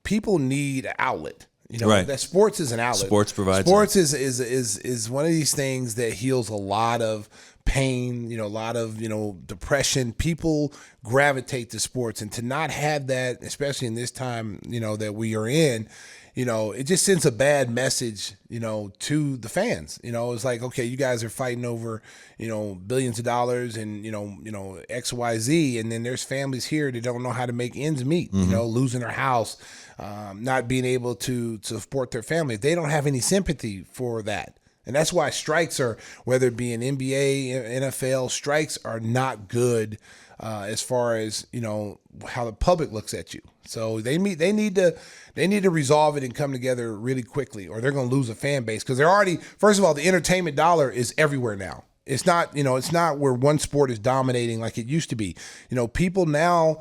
people need an outlet. Right. That sports is an outlet. Sports provides. Sports is one of these things that heals a lot of pain, a lot of, depression. People gravitate to sports, and to not have that, especially in this time, that we are in, it just sends a bad message, to the fans. It's like, okay, you guys are fighting over, billions of dollars and, X, Y, Z. And then there's families here that don't know how to make ends meet, losing their house, not being able to support their family. They don't have any sympathy for that. And that's why strikes are, whether it be in NBA, NFL, strikes are not good as far as, how the public looks at you. So they need to resolve it and come together really quickly, or they're going to lose a fan base, because they're already, first of all, the entertainment dollar is everywhere now. It's not, it's not where one sport is dominating like it used to be. People now,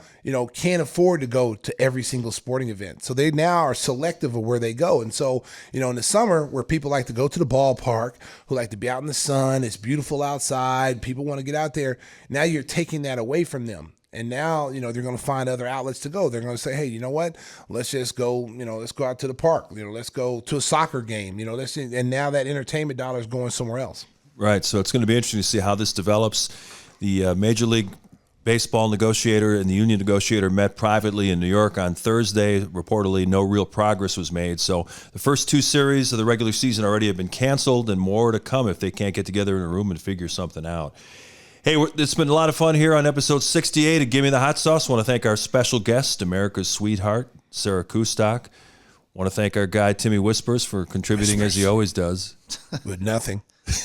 can't afford to go to every single sporting event. So they now are selective of where they go. And so, in the summer, where people like to go to the ballpark, who like to be out in the sun, it's beautiful outside, people want to get out there. Now you're taking that away from them. And now, they're going to find other outlets to go. They're going to say, hey, you know what? Let's just go, let's go out to the park. Let's go to a soccer game. And now that entertainment dollar is going somewhere else. Right, so it's going to be interesting to see how this develops. The Major League Baseball negotiator and the union negotiator met privately in New York on Thursday. Reportedly, no real progress was made. So the first two series of the regular season already have been canceled, and more to come if they can't get together in a room and figure something out. Hey, it's been a lot of fun here on episode 68 of Give Me the Hot Sauce. I want to thank our special guest, America's sweetheart, Sarah Kustok. I want to thank our guy, Timmy Whispers, for contributing as he always does. With nothing.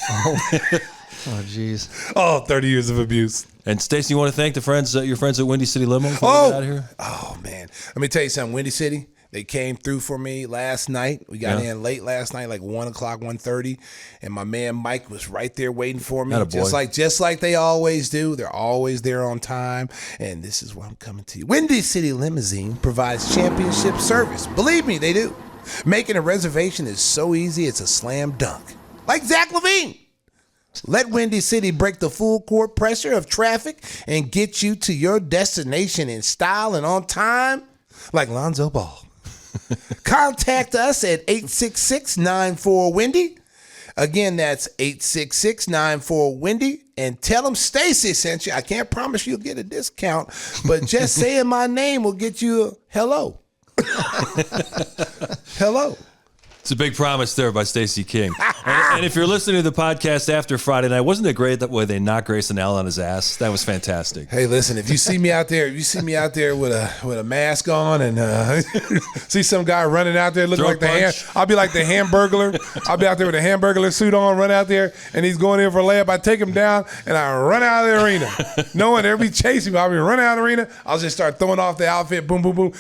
Oh, geez. 30 years of abuse. And Stacey, you want to thank your friends at Windy City Limo for getting out of here? Oh, man. Let me tell you something. Windy City, they came through for me last night. We got in late last night, like 1 o'clock, 1:30, and my man Mike was right there waiting for me. Just like they always do. They're always there on time, and this is why I'm coming to you. Windy City Limousine provides championship service. Believe me, they do. Making a reservation is so easy, it's a slam dunk. Like Zach LaVine. Let Windy City break the full court pressure of traffic and get you to your destination in style and on time, like Lonzo Ball. Contact us at 866-94-WINDY. Again, that's 866-94-WINDY. And tell them Stacey sent you. I can't promise you'll get a discount, but just saying my name will get you a hello. Hello. It's a big promise there by Stacey King. And if you're listening to the podcast after Friday night, wasn't it great that way they knocked Grayson Allen on his ass? That was fantastic. Hey, listen, if you see me out there, with a mask on and see some guy running out there looking Throw like I'll be like the Hamburglar. I'll be out there with a Hamburglar suit on, run out there, and he's going in for a layup. I take him down and I run out of the arena, knowing they'll be chasing me. I'll be running out of the arena. I'll just start throwing off the outfit, boom, boom, boom.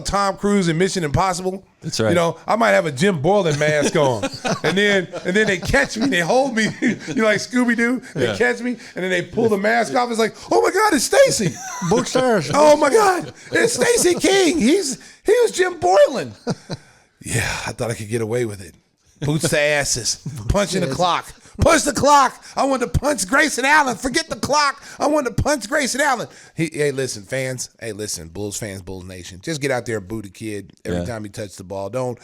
Tom Cruise in Mission Impossible. That's right. I might have a Jim Boylan mask on, and then they catch me, they hold me, like Scooby Doo. They catch me, and then they pull the mask off. It's like, oh my God, it's Stacey. Bookstars. Oh my God, it's Stacey King. He was Jim Boylan. Yeah, I thought I could get away with it. Boots to asses, punching the clock. Punch the clock. I want to punch Grayson Allen. Forget the clock. I want to punch Grayson Allen. Hey, listen, fans. Hey, listen, Bulls fans, Bulls Nation. Just get out there and boo the kid every time he touches the ball. Don't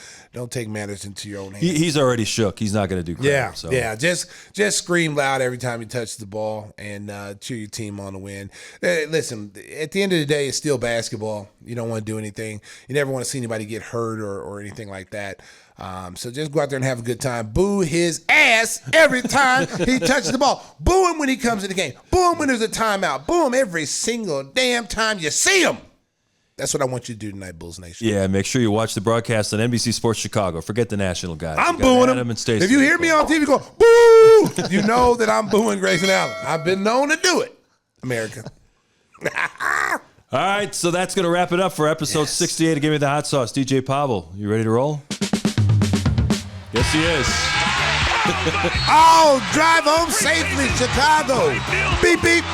take matters into your own hands. He's already shook. He's not going to do crap. Yeah. Just scream loud every time he touches the ball and cheer your team on to win. Listen, at the end of the day, it's still basketball. You don't want to do anything. You never want to see anybody get hurt or anything like that. So just go out there and have a good time. Boo his ass every time he touches the ball. Boo him when he comes in the game. Boo him when there's a timeout. Boo him every single damn time you see him. That's what I want you to do tonight, Bulls Nation. Yeah, make sure you watch the broadcast on NBC Sports Chicago. Forget the national guys. I'm booing him. If you hear me on TV go, boo, you know that I'm booing Grayson Allen. I've been known to do it, America. All right, so that's going to wrap it up for episode 68 of Give Me the Hot Sauce. DJ Pavel, you ready to roll? Yes, he is. Oh, drive home safely, Chicago. Beep, beep.